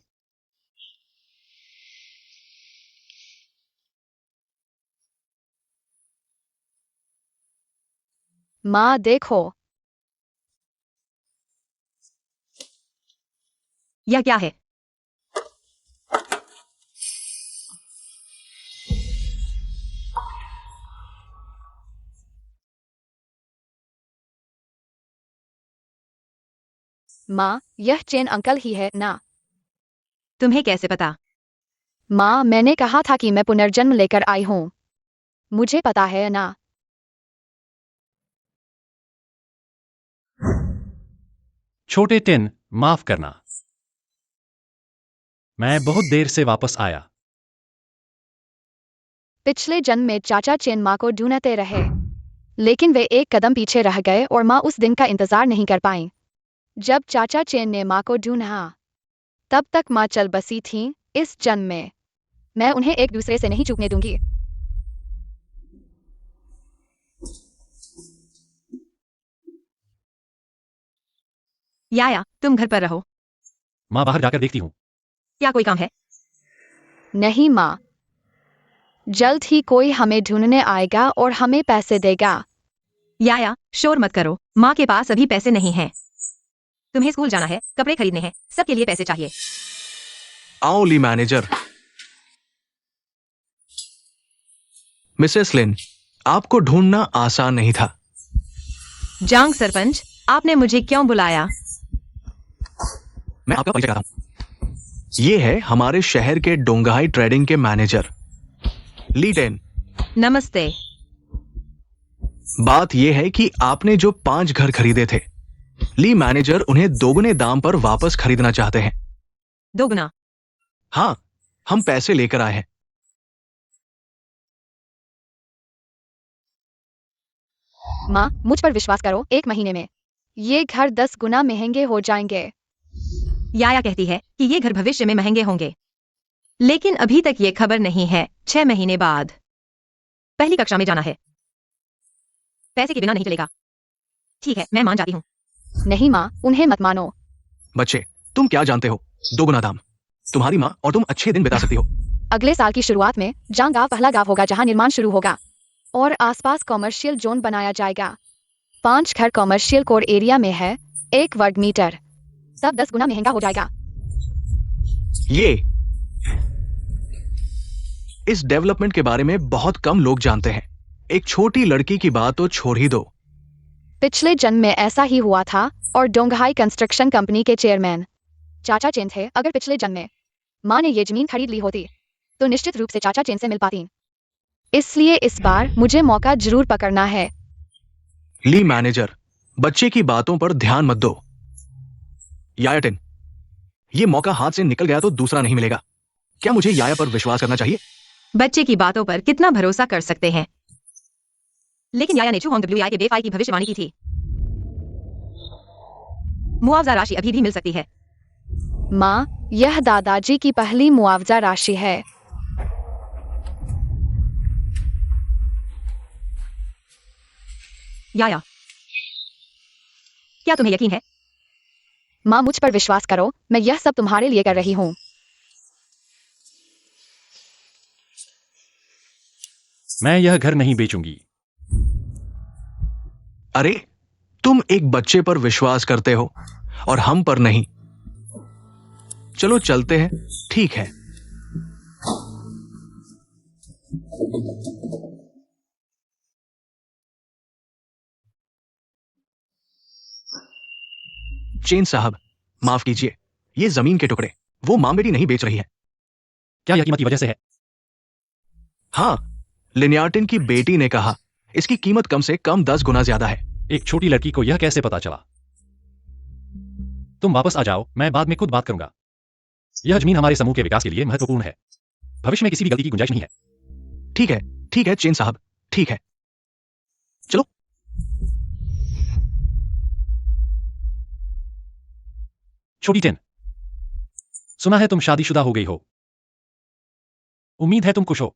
माँ देखो, यह क्या है? माँ यह चेन अंकल ही है ना? तुम्हें कैसे पता? माँ मैंने कहा था कि मैं पुनर्जन्म लेकर आई हूँ। मुझे पता है ना। छोटे टिन, माफ करना, मैं बहुत देर से वापस आया। पिछले जन्म में चाचा चेन माँ को ढूंढते रहे, लेकिन वे एक कदम पीछे रह गए और माँ उस दिन का इंतजार नहीं कर पाई जब चाचा चेन ने माँ को ढूंढा। तब तक माँ चल बसी थी। इस जन्म में मैं उन्हें एक दूसरे से नहीं चूकने दूंगी। याया, तुम घर पर रहो। माँ बाहर जाकर देखती हूँ। क्या कोई काम है? नहीं माँ, जल्द ही कोई हमें ढूंढने आएगा और हमें पैसे देगा। याया, शोर मत करो। माँ के पास अभी पैसे नहीं हैं। तुम्हें स्कूल जाना है, कपड़े खरीदने हैं, सबके लिए पैसे चाहिए। आओ ली मैनेजर। मिसेस लिन, आपको ढूंढना आसान नहीं था। जांग सरपंच, आपने मुझे क्यों बुलाया? मैं आपका परिचय कराता हूं। ये है हमारे शहर के डोंगहाई ट्रेडिंग के मैनेजर ली टेन। नमस्ते। बात यह है कि आपने जो 5 घर खरीदे थे, ली मैनेजर उन्हें दोगुने दाम पर वापस खरीदना चाहते हैं। दोगुना? हाँ, हम पैसे लेकर आए हैं। माँ मुझ पर विश्वास करो, 1 महीने में ये घर 10 गुना महंगे हो जाएंगे। याया कहती है कि ये घर भविष्य में महंगे होंगे, लेकिन अभी तक ये खबर नहीं है। 6 महीने बाद पहली कक्षा में जाना है। पैसे के बिना नहीं चलेगा। ठीक है, मैं मान जाती हूँ। नहीं माँ, उन्हें मत मानो। बच्चे, तुम क्या जानते हो? दोगुना दाम। तुम्हारी माँ और तुम अच्छे दिन बिता सकती हो। अगले साल की शुरुआत में जांग गांव पहला गांव होगा जहां निर्माण शुरू होगा और आसपास कॉमर्शियल जोन बनाया जाएगा। 5 घर कॉमर्शियल कोर एरिया में है, 1 वर्ग मीटर। तब 10 गुना महंगा हो जाएगा। ये इस डेवलपमेंट के बारे में बहुत कम लोग जानते हैं। एक छोटी लड़की की बात तो छोड़ ही दो। पिछले जन्म में ऐसा ही हुआ था और डोंगहाई कंस्ट्रक्शन कंपनी के चेयरमैन चाचा चेन थे। अगर पिछले जन्म में माँ ने ये जमीन खरीद ली होती तो निश्चित रूप से चाचा चेन से मिल पाती। इसलिए इस बार मुझे मौका जरूर पकड़ना है। ली मैनेजर, बच्चे की बातों पर ध्यान मत दो। यायाटिन, ये मौका हाथ से निकल गया तो दूसरा नहीं मिलेगा। क्या मुझे याया पर विश्वास करना चाहिए? बच्चे की बातों पर कितना भरोसा कर सकते हैं? लेकिन याया ने चू होंग WI के बेफाई की भविष्यवाणी की थी। मुआवजा राशि अभी भी मिल सकती है। माँ, यह दादाजी की पहली मुआवजा राशि है। याया, क्या तुम्हें यकीन है? माँ, मुझ पर विश्वास करो, मैं यह सब तुम्हारे लिए कर रही हूँ। मैं यह घर नहीं बेचूंगी। अरे, तुम एक बच्चे पर विश्वास करते हो और हम पर नहीं। चलो चलते हैं। ठीक है। चेन साहब, माफ कीजिए, ये जमीन के टुकड़े वो मां बेटी नहीं बेच रही है। क्या यह कीमत की वजह से है? हाँ, लिन्यार्टिन की बेटी ने कहा इसकी कीमत कम से कम 10 गुना ज्यादा है। एक छोटी लड़की को यह कैसे पता चला? तुम वापस आ जाओ, मैं बाद में खुद बात करूंगा। यह जमीन हमारे समूह के विकास के लिए महत्वपूर्ण है। भविष्य में किसी भी गलती की गुंजाइश नहीं है। ठीक है चेन साहब, ठीक है। चलो। छोटी टेन, सुना है तुम शादीशुदा हो गई हो। उम्मीद है तुम खुश हो।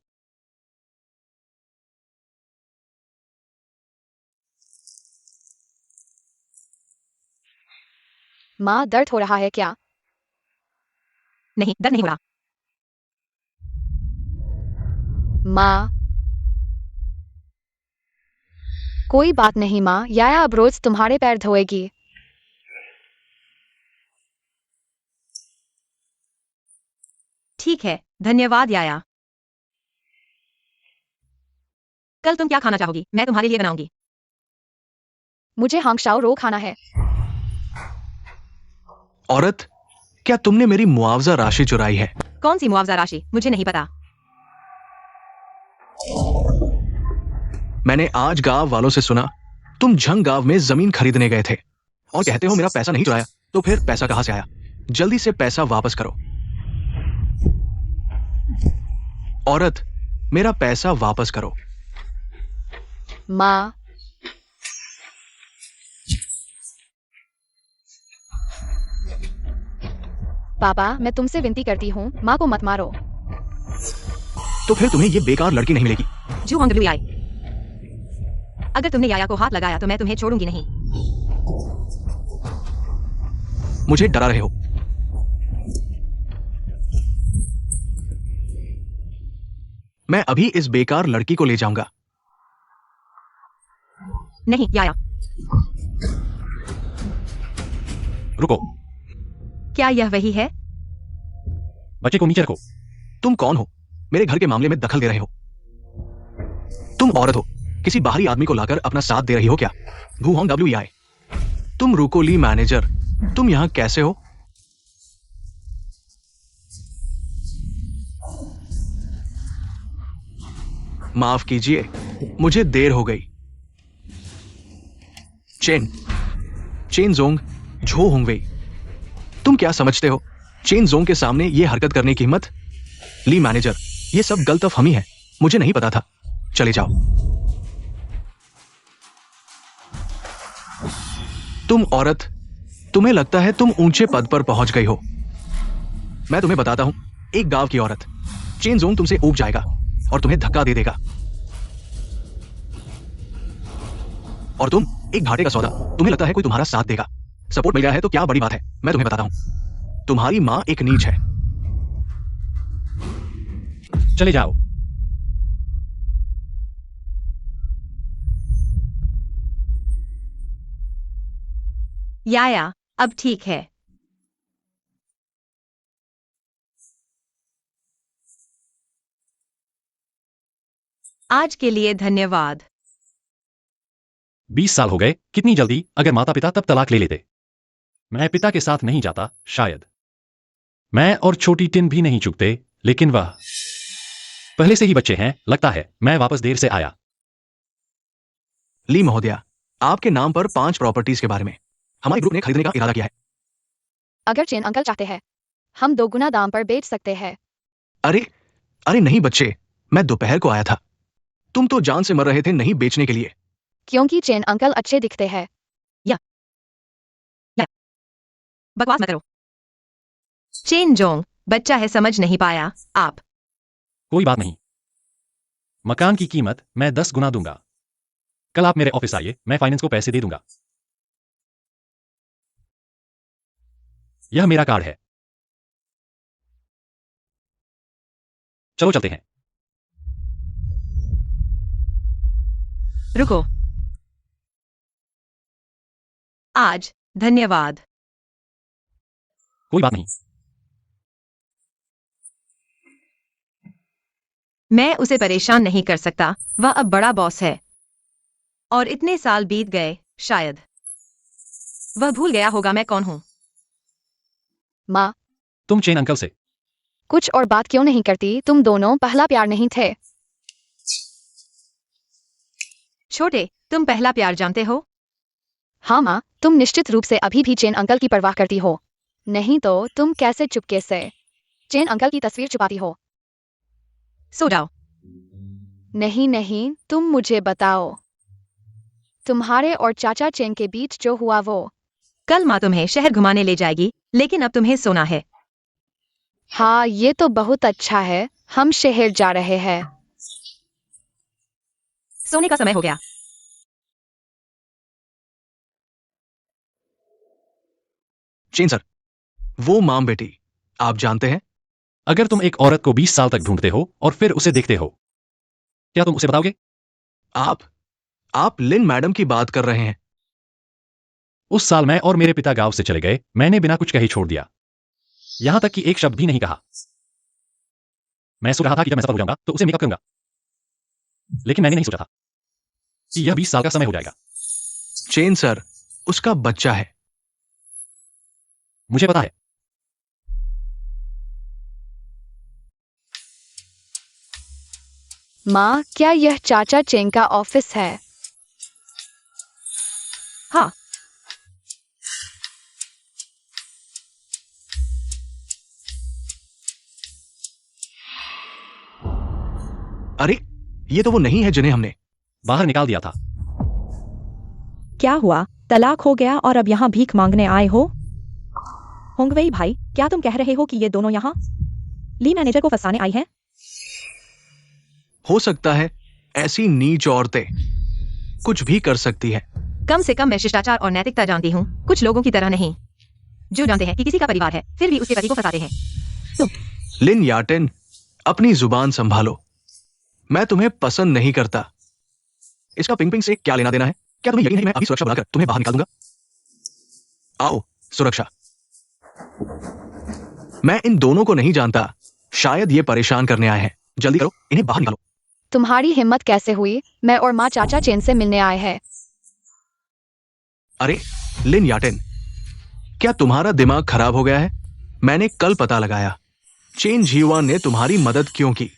माँ, दर्द हो रहा है क्या? नहीं, दर्द नहीं हो रहा। माँ, कोई बात नहीं माँ, याया अब रोज तुम्हारे पैर धोएगी। ठीक है, धन्यवाद याया। कल तुम क्या खाना चाहोगी? मैं तुम्हारे लिए बनाऊंगी। मुझे हांगशाओ रो खाना है। औरत, क्या तुमने मेरी मुआवजा राशि चुराई है? कौन सी मुआवजा राशि? मुझे नहीं पता। मैंने आज गांव वालों से सुना तुम झंग गांव में जमीन खरीदने गए थे और कहते हो मेरा पैसा नहीं चुराया। तो फिर पैसा कहां से आया? जल्दी से पैसा वापस करो। औरत, मेरा पैसा वापस करो। माँ, पापा, मैं तुमसे विनती करती हूँ, माँ को मत मारो। तो फिर तुम्हें ये बेकार लड़की नहीं मिलेगी। जू होंग WI, अगर तुमने याया को हाथ लगाया तो मैं तुम्हें छोड़ूंगी नहीं। मुझे डरा रहे हो। मैं अभी इस बेकार लड़की को ले जाऊंगा। नहीं याया। रुको, क्या यह वही है? बच्चे को नीचे रखो। तुम कौन हो? मेरे घर के मामले में दखल दे रहे हो। तुम औरत हो, किसी बाहरी आदमी को लाकर अपना साथ दे रही हो क्या? वुहोंग WI, तुम रुको ली मैनेजर, तुम यहां कैसे हो? माफ कीजिए, मुझे देर हो गई। चेन जोंग झो होंगवेई, तुम क्या समझते हो चेन जोंग के सामने यह हरकत करने की हिम्मत? ली मैनेजर, यह सब गलतफहमी है, मुझे नहीं पता था। चले जाओ। तुम औरत, तुम्हें लगता है तुम ऊंचे पद पर पहुंच गई हो। मैं तुम्हें बताता हूं, एक गांव की औरत चेन जोंग तुमसे ऊब जाएगा और तुम्हें धक्का दे देगा। और तुम एक घाटे का सौदा। तुम्हें लगता है कोई तुम्हारा साथ देगा, सपोर्ट मिल गया है तो क्या बड़ी बात है। मैं तुम्हें बताता हूं, तुम्हारी मां एक नीच है। चले जाओ। याया, अब ठीक है। आज के लिए धन्यवाद। 20 साल हो गए, कितनी जल्दी। अगर माता पिता तब तलाक ले लेते। मैं पिता के साथ नहीं जाता, शायद। मैं और छोटी टिन भी नहीं चुकते, लेकिन वह पहले से ही बच्चे हैं। लगता है मैं वापस देर से आया। ली महोदया, आपके नाम पर 5 प्रॉपर्टीज के बारे में हमारे ग्रुप ने खरीदने का इरादा किया है। अगर चेन अंकल चाहते हैं, हम 2 गुना दाम पर बेच सकते हैं। अरे अरे नहीं बच्चे, मैं दोपहर को आया था। तुम तो जान से मर रहे थे नहीं बेचने के लिए। क्योंकि चेन अंकल अच्छे दिखते हैं। बकवास मत करो। चेन जोंग बच्चा है, समझ नहीं पाया आप। कोई बात नहीं। मकान की कीमत मैं 10 गुना दूंगा। कल आप मेरे ऑफिस आइए, मैं फाइनेंस को पैसे दे दूंगा। यह मेरा कार्ड है। चलो चलते हैं। रुको। आज धन्यवाद। कोई बात नहीं। मैं उसे परेशान नहीं कर सकता, वह अब बड़ा बॉस है। और इतने साल बीत गए, शायद वह भूल गया होगा मैं कौन हूं। माँ, तुम चेन अंकल से कुछ और बात क्यों नहीं करती? तुम दोनों पहला प्यार नहीं थे। छोटे, तुम पहला प्यार जानते हो? हाँ माँ, तुम निश्चित रूप से अभी भी चेन अंकल की परवाह करती हो। नहीं तो तुम कैसे चुपके से चेन अंकल की तस्वीर छुपाती हो? सो जाओ। नहीं नहीं, तुम मुझे बताओ। तुम्हारे और चाचा चेन के बीच जो हुआ वो। कल माँ तुम्हें शहर घुमाने ले जाएगी, लेकिन अब तुम्हें सोना है। हाँ, ये तो बहुत अच्छा है। हम शहर जा रहे हैं। सोने का समय हो गया। चेन सर, वो माम बेटी, आप जानते हैं? अगर तुम एक औरत को 20 साल तक ढूंढते हो और फिर उसे देखते हो, क्या तुम उसे बताओगे? आप लिन मैडम की बात कर रहे हैं। उस साल मैं और मेरे पिता गांव से चले गए। मैंने बिना कुछ कहे छोड़ दिया, यहां तक कि एक शब्द भी नहीं कहा। मैं सोच रहा था कि जब मैं सफल हो जाऊंगा तो उसे मेकअप करूंगा, लेकिन मैंने नहीं सोचा था कि यह 20 साल का समय हो जाएगा। चेन सर, उसका बच्चा है। मुझे पता है। माँ, क्या यह चाचा चेन का ऑफिस है? हाँ। अरे ये तो वो नहीं है जिन्हें हमने बाहर निकाल दिया था। क्या हुआ? तलाक हो गया और अब यहाँ भीख मांगने आए हो? होंगवेई भाई, क्या तुम कह रहे हो कि ये दोनों यहाँ ली मैनेजर को फंसाने आई हैं? हो सकता है ऐसी नीच औरतें कुछ भी कर सकती है। कम से कम मैं शिष्टाचार और नैतिकता जानती हूँ, कुछ लोगों की तरह नहीं, जो जानते हैं कि किसी का परिवार है फिर भी उसके पति को फंसाते हैं। लिन याटेन, अपनी जुबान संभालो। मैं तुम्हें पसंद नहीं करता। इसका पिंग पिंग से क्या लेना देना है? क्या तुम्हें यकीन है कि मैं अभी सुरक्षा बुलाकर तुम्हें बाहर निकाल दूंगा? आओ, सुरक्षा। मैं इन दोनों को नहीं जानता, शायद ये परेशान करने आए हैं। जल्दी करो, इन्हें बाहर निकालो। तुम्हारी हिम्मत कैसे हुई? मैं और माँ चाचा चेन से मिलने आए हैं। अरे लिन याटेन, क्या तुम्हारा दिमाग खराब हो गया है? मैंने कल पता लगाया, चेन जीवान ने तुम्हारी मदद क्यों की?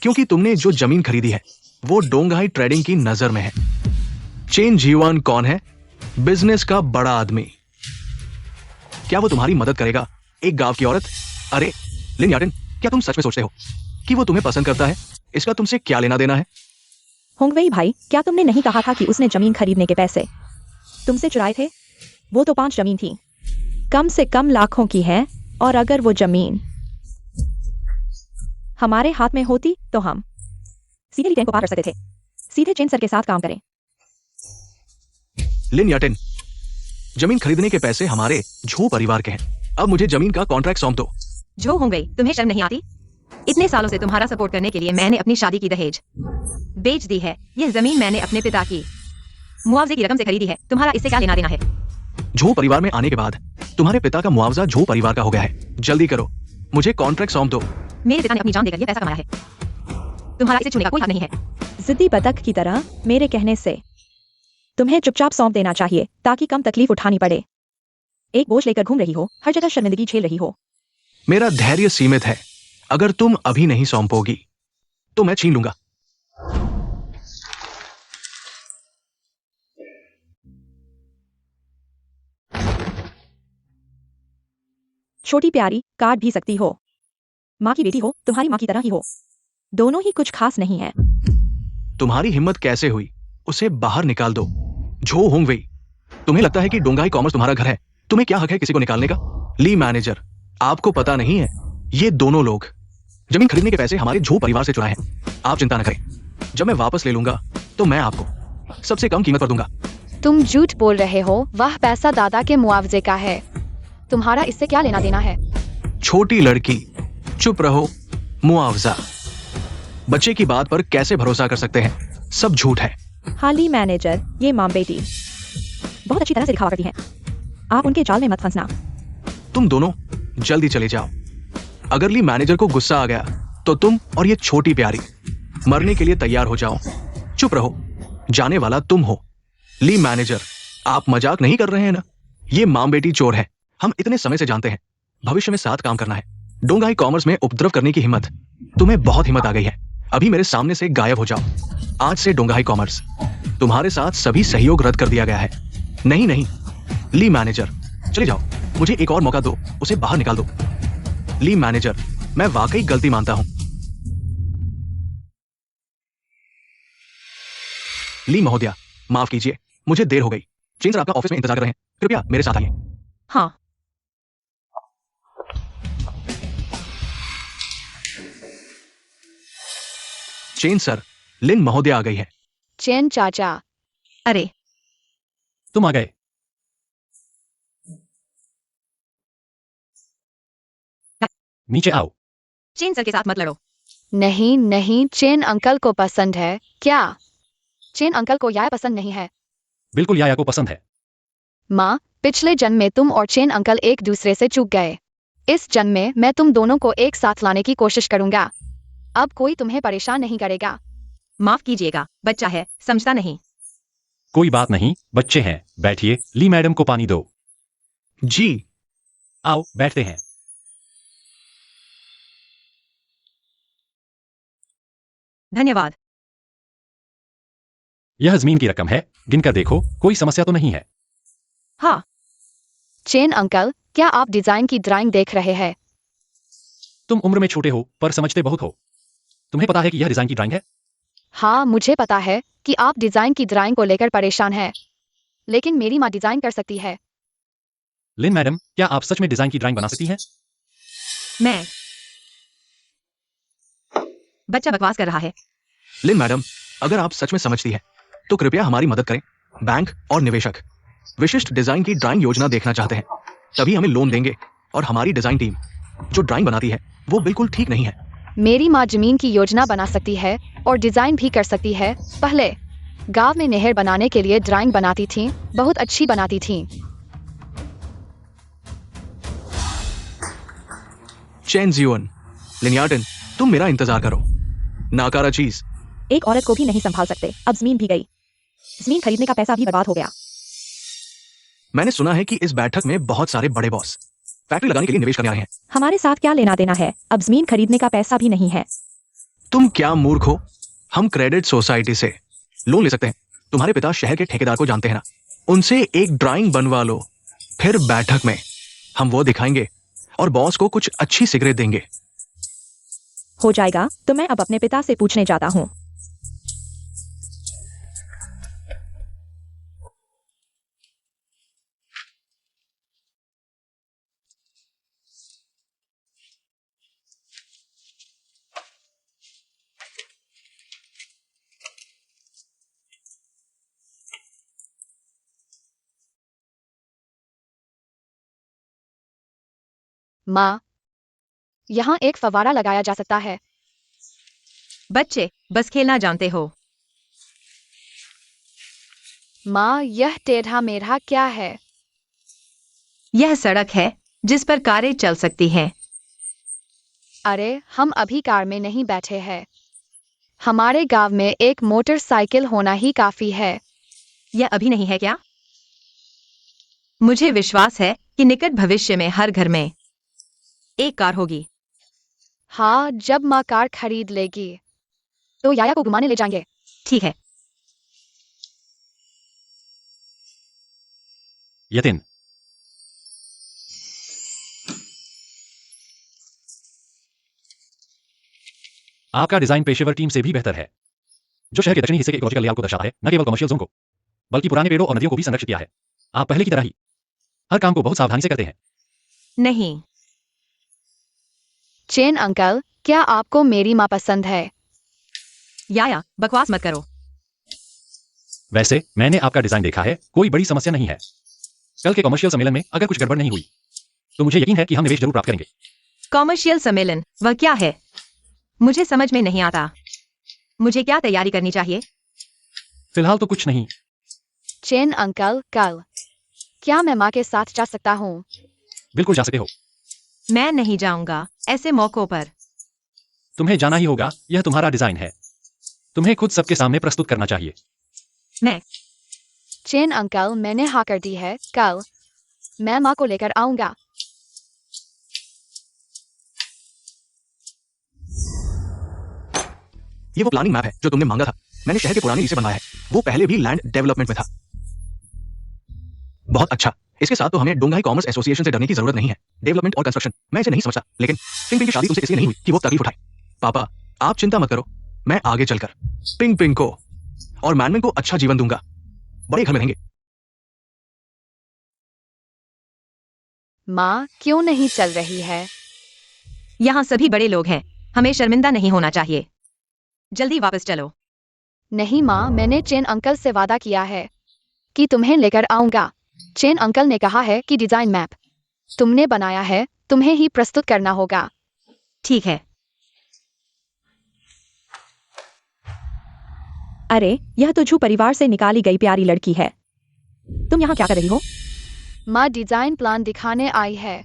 क्योंकि तुमने जो जमीन खरीदी है वो डोंगहाई ट्रेडिंग की नजर में है। चेन जीवान कौन है? बिजनेस का बड़ा आदमी। क्या वो तुम्हारी मदद करेगा? एक गांव की औरत। अरे लिन याटेन, क्या तुम सच में सोचते हो कि वो तुम्हें पसंद करता है? इसका तुमसे क्या लेना देना है? होंगवेई भाई, क्या तुमने नहीं कहा था कि उसने जमीन खरीदने के पैसे तुमसे चुराए थे? वो तो 5 जमीन थी, कम से कम लाखों की है। और अगर वो जमीन हमारे हाथ में होती तो हम सीधे लीटेन को पार कर सकते थे। सीधे चेन सर के साथ काम करें। लिन याटेन, जमीन खरीदने के पैसे हमारे झो परिवार के हैं। अब मुझे जमीन का कॉन्ट्रैक्ट सौंप दो। जो हो गई, तुम्हें शर्म नहीं आती? इतने सालों से तुम्हारा सपोर्ट करने के लिए मैंने अपनी शादी की दहेज बेच दी है। यह जमीन मैंने अपने पिता की मुआवजे की रकम से खरीदी है। तुम्हारा इससे क्या लेना देना है? झो परिवार में आने के बाद तुम्हारे पिता का मुआवजा झो परिवार का हो गया है। जल्दी करो, मुझे कॉन्ट्रैक्ट सौंप दो। मेरे पिता ने अपनी जान देकर यह पैसा कमाया है, तुम्हारा इसे छूने का कोई हक नहीं है। जिद्दी बतख की तरह मेरे कहने से तुम्हें चुपचाप सौंप देना चाहिए ताकि कम तकलीफ उठानी पड़े। एक बोझ लेकर घूम रही हो, हर जगह शर्मिंदगी झेल रही हो। मेरा धैर्य सीमित है। अगर तुम अभी नहीं सौंपोगी तो मैं छीन लूंगा। छोटी प्यारी, काट भी सकती हो। माँ की बेटी हो, तुम्हारी माँ की तरह ही हो। दोनों ही कुछ खास नहीं है। तुम्हारी हिम्मत कैसे हुई? उसे बाहर निकाल दो। झो होंग वेई, तुम्हें लगता है कि डोंगाई कॉमर्स तुम्हारा घर है? तुम्हें क्या हक है किसी को निकालने का? ली मैनेजर, आपको पता नहीं है, ये दोनों लोग जमीन खरीदने के पैसे हमारे झो परिवार से चुराए हैं। आप चिंता न करें, जब मैं वापस ले लूंगा तो मैं आपको सबसे कम कीमत पर दूंगा। तुम झूठ बोल रहे हो। वह पैसा दादा के मुआवजे का है। तुम्हारा इससे क्या लेना देना है? छोटी लड़की, चुप रहो। मुआवजा? बच्चे की बात पर कैसे भरोसा कर सकते हैं? सब झूठ है। हाली मैनेजर, ये माँ बेटी बहुत अच्छी तरह से दिखावा करती हैं। आप उनके जाल में मत फंसना। तुम दोनों जल्दी चले जाओ। अगर ली मैनेजर को गुस्सा आ गया तो तुम और ये छोटी प्यारी मरने के लिए तैयार हो जाओ। चुप रहो, जाने वाला तुम हो। ली मैनेजर, आप मजाक नहीं कर रहे हैं ना? ये मां बेटी चोर है। हम इतने समय से जानते हैं, भविष्य में साथ काम करना है। डोंगाई कॉमर्स में उपद्रव करने की हिम्मत, तुम्हें बहुत हिम्मत आ गई है। अभी मेरे सामने से गायब हो जाओ। आज से डोंगाई कॉमर्स तुम्हारे साथ सभी सहयोग रद्द कर दिया गया है। नहीं नहीं, ली मैनेजर चले जाओ। मुझे एक और मौका दो, उसे बाहर निकाल दो। ली मैनेजर, मैं वाकई गलती मानता हूं। ली महोदया, माफ कीजिए, मुझे देर हो गई। चेन सर आपका ऑफिस में इंतजार कर रहे हैं, कृपया मेरे साथ आइए। हाँ, चेन सर, लिन महोदया आ गई है। चेन चाचा, अरे, तुम आ गए। नीचे आओ। चेन सर के साथ मत लड़ो। नहीं नहीं, चेन अंकल को पसंद है क्या? चेन अंकल को यह पसंद नहीं है। बिल्कुल याया को पसंद है। माँ, पिछले जन्म में तुम और चेन अंकल एक दूसरे से चूक गए। इस जन्म में मैं तुम दोनों को एक साथ लाने की कोशिश करूंगा। अब कोई तुम्हें परेशान नहीं करेगा। माफ कीजिएगा, बच्चा है, समझता नहीं। कोई बात नहीं, बच्चे हैं। बैठिए, ली मैडम को पानी दो। जी। आओ बैठते हैं। धन्यवाद। यह जमीन की रकम है, गिनकर देखो, कोई समस्या तो नहीं है। हाँ, चेन अंकल, क्या आप डिजाइन की ड्राइंग देख रहे हैं? तुम उम्र में छोटे हो पर समझते बहुत हो। तुम्हें पता है कि यह डिजाइन की ड्राइंग है। हाँ, मुझे पता है कि आप डिजाइन की ड्राइंग को लेकर परेशान हैं, लेकिन मेरी माँ डिजाइन कर सकती है। लिन मैडम, क्या आप सच में डिजाइन की ड्राइंग बना सकती हैं? मैं। बच्चा बकवास कर रहा है। लिन मैडम, अगर आप सच में समझती है तो कृपया हमारी मदद करें। बैंक और निवेशक विशिष्ट डिजाइन की ड्राइंग योजना देखना चाहते हैं, तभी हमें लोन देंगे। और हमारी डिजाइन टीम जो ड्राइंग बनाती है वो बिल्कुल ठीक नहीं है। मेरी माँ जमीन की योजना बना सकती है और डिजाइन भी कर सकती है। पहले गांव में नहर बनाने के लिए ड्राइंग बनाती थी, बहुत अच्छी बनाती थी। चेन जियोन, लिनियाटन, तुम मेरा इंतजार करो। नाकारा चीज। एक औरत को भी नहीं संभाल सकते, अब जमीन भी गई। जमीन खरीदने का पैसा भी बर्बाद हो गया। मैंने सुना है कि इस बैठक में बहुत सारे बड़े बॉस फैक्ट्री लगाने के लिए निवेश करने आए हैं। हमारे साथ क्या लेना देना है? अब जमीन खरीदने का पैसा भी नहीं है। तुम क्या मूर्ख हो? हम क्रेडिट सोसाइटी से लोन ले सकते हैं। तुम्हारे पिता शहर के ठेकेदार को जानते हैं ना, उनसे एक ड्राइंग बनवा लो। फिर बैठक में हम वो दिखाएंगे और बॉस को कुछ अच्छी सिगरेट देंगे। हो जाएगा, तो मैं अब अपने पिता से पूछने जाता हूँ। माँ, यहाँ एक फव्वारा लगाया जा सकता है। बच्चे बस खेलना जानते हो। माँ, यह टेढ़ा मेढ़ा क्या है? यह सड़क है जिस पर कारें चल सकती हैं। अरे, हम अभी कार में नहीं बैठे हैं। हमारे गांव में एक मोटरसाइकिल होना ही काफी है। यह अभी नहीं है क्या? मुझे विश्वास है कि निकट भविष्य में हर घर में एक कार होगी। हाँ, जब माँ कार खरीद लेगी तो याया को घुमाने ले जाएंगे। ठीक है। यतिन, आपका डिजाइन पेशेवर टीम से भी बेहतर है, जो शहर के दक्षिणी हिस्से के इकोलॉजिकल लेआउट को दर्शाता है, न केवल कमर्शियल जोन को बल्कि पुराने पेड़ों और नदियों को भी संरक्षित किया है। आप पहले की तरह ही हर काम को बहुत सावधानी से करते हैं। नहीं। चेन अंकल, क्या आपको मेरी माँ पसंद है? याया, बकवास मत करो। वैसे मैंने आपका डिजाइन देखा है, कोई बड़ी समस्या नहीं है। कल के कमर्शियल सम्मेलन में अगर कुछ गड़बड़ नहीं हुई तो मुझे यकीन है कि हम निवेश जरूर प्राप्त करेंगे। कॉमर्शियल सम्मेलन वह क्या है? मुझे समझ में नहीं आता। मुझे क्या तैयारी करनी चाहिए? फिलहाल तो कुछ नहीं। चेन अंकल, कल क्या मैं माँ के साथ जा सकता हूँ? बिल्कुल जा सकते हो। मैं नहीं जाऊंगा ऐसे मौकों पर। तुम्हें जाना ही होगा, यह तुम्हारा डिजाइन है, तुम्हें खुद सबके सामने प्रस्तुत करना चाहिए। मैं चेन अंकल, मैंने हाँ कर दी है। कल मैं माँ को लेकर आऊंगा। ये वो प्लानिंग मैप है जो तुमने मांगा था। मैंने शहर के पुराने लीसे बनवाया है, वो पहले भी लैंड डेवलपमेंट में था। बहुत अच्छा। इसके साथ तो हमें डोंगाई कॉमर्स एसोसिएशन से डरने की जरूरत नहीं है। डेवलपमेंट और कंस्ट्रक्शन मैं इसे नहीं समझता, लेकिन पिंग पिंग की शादी तुमसे इसलिए नहीं हुई कि वो तकलीफ उठाए। पापा, आप चिंता मत करो, मैं आगे चलकर पिंग पिंग को और मैनमिन को अच्छा जीवन दूंगा, बड़े घर में रहेंगे। माँ क्यों नहीं चल रही है? यहाँ सभी बड़े लोग हैं, हमें शर्मिंदा नहीं होना चाहिए। जल्दी वापस चलो। नहीं माँ, मैंने चेन अंकल से वादा किया है कि तुम्हें लेकर आऊंगा। चेन अंकल ने कहा है कि डिजाइन मैप तुमने बनाया है, तुम्हें ही प्रस्तुत करना होगा। ठीक है। अरे, यह तो झू परिवार से निकाली गई प्यारी लड़की है। तुम यहाँ क्या कर रही हो? माँ डिजाइन प्लान दिखाने आई है।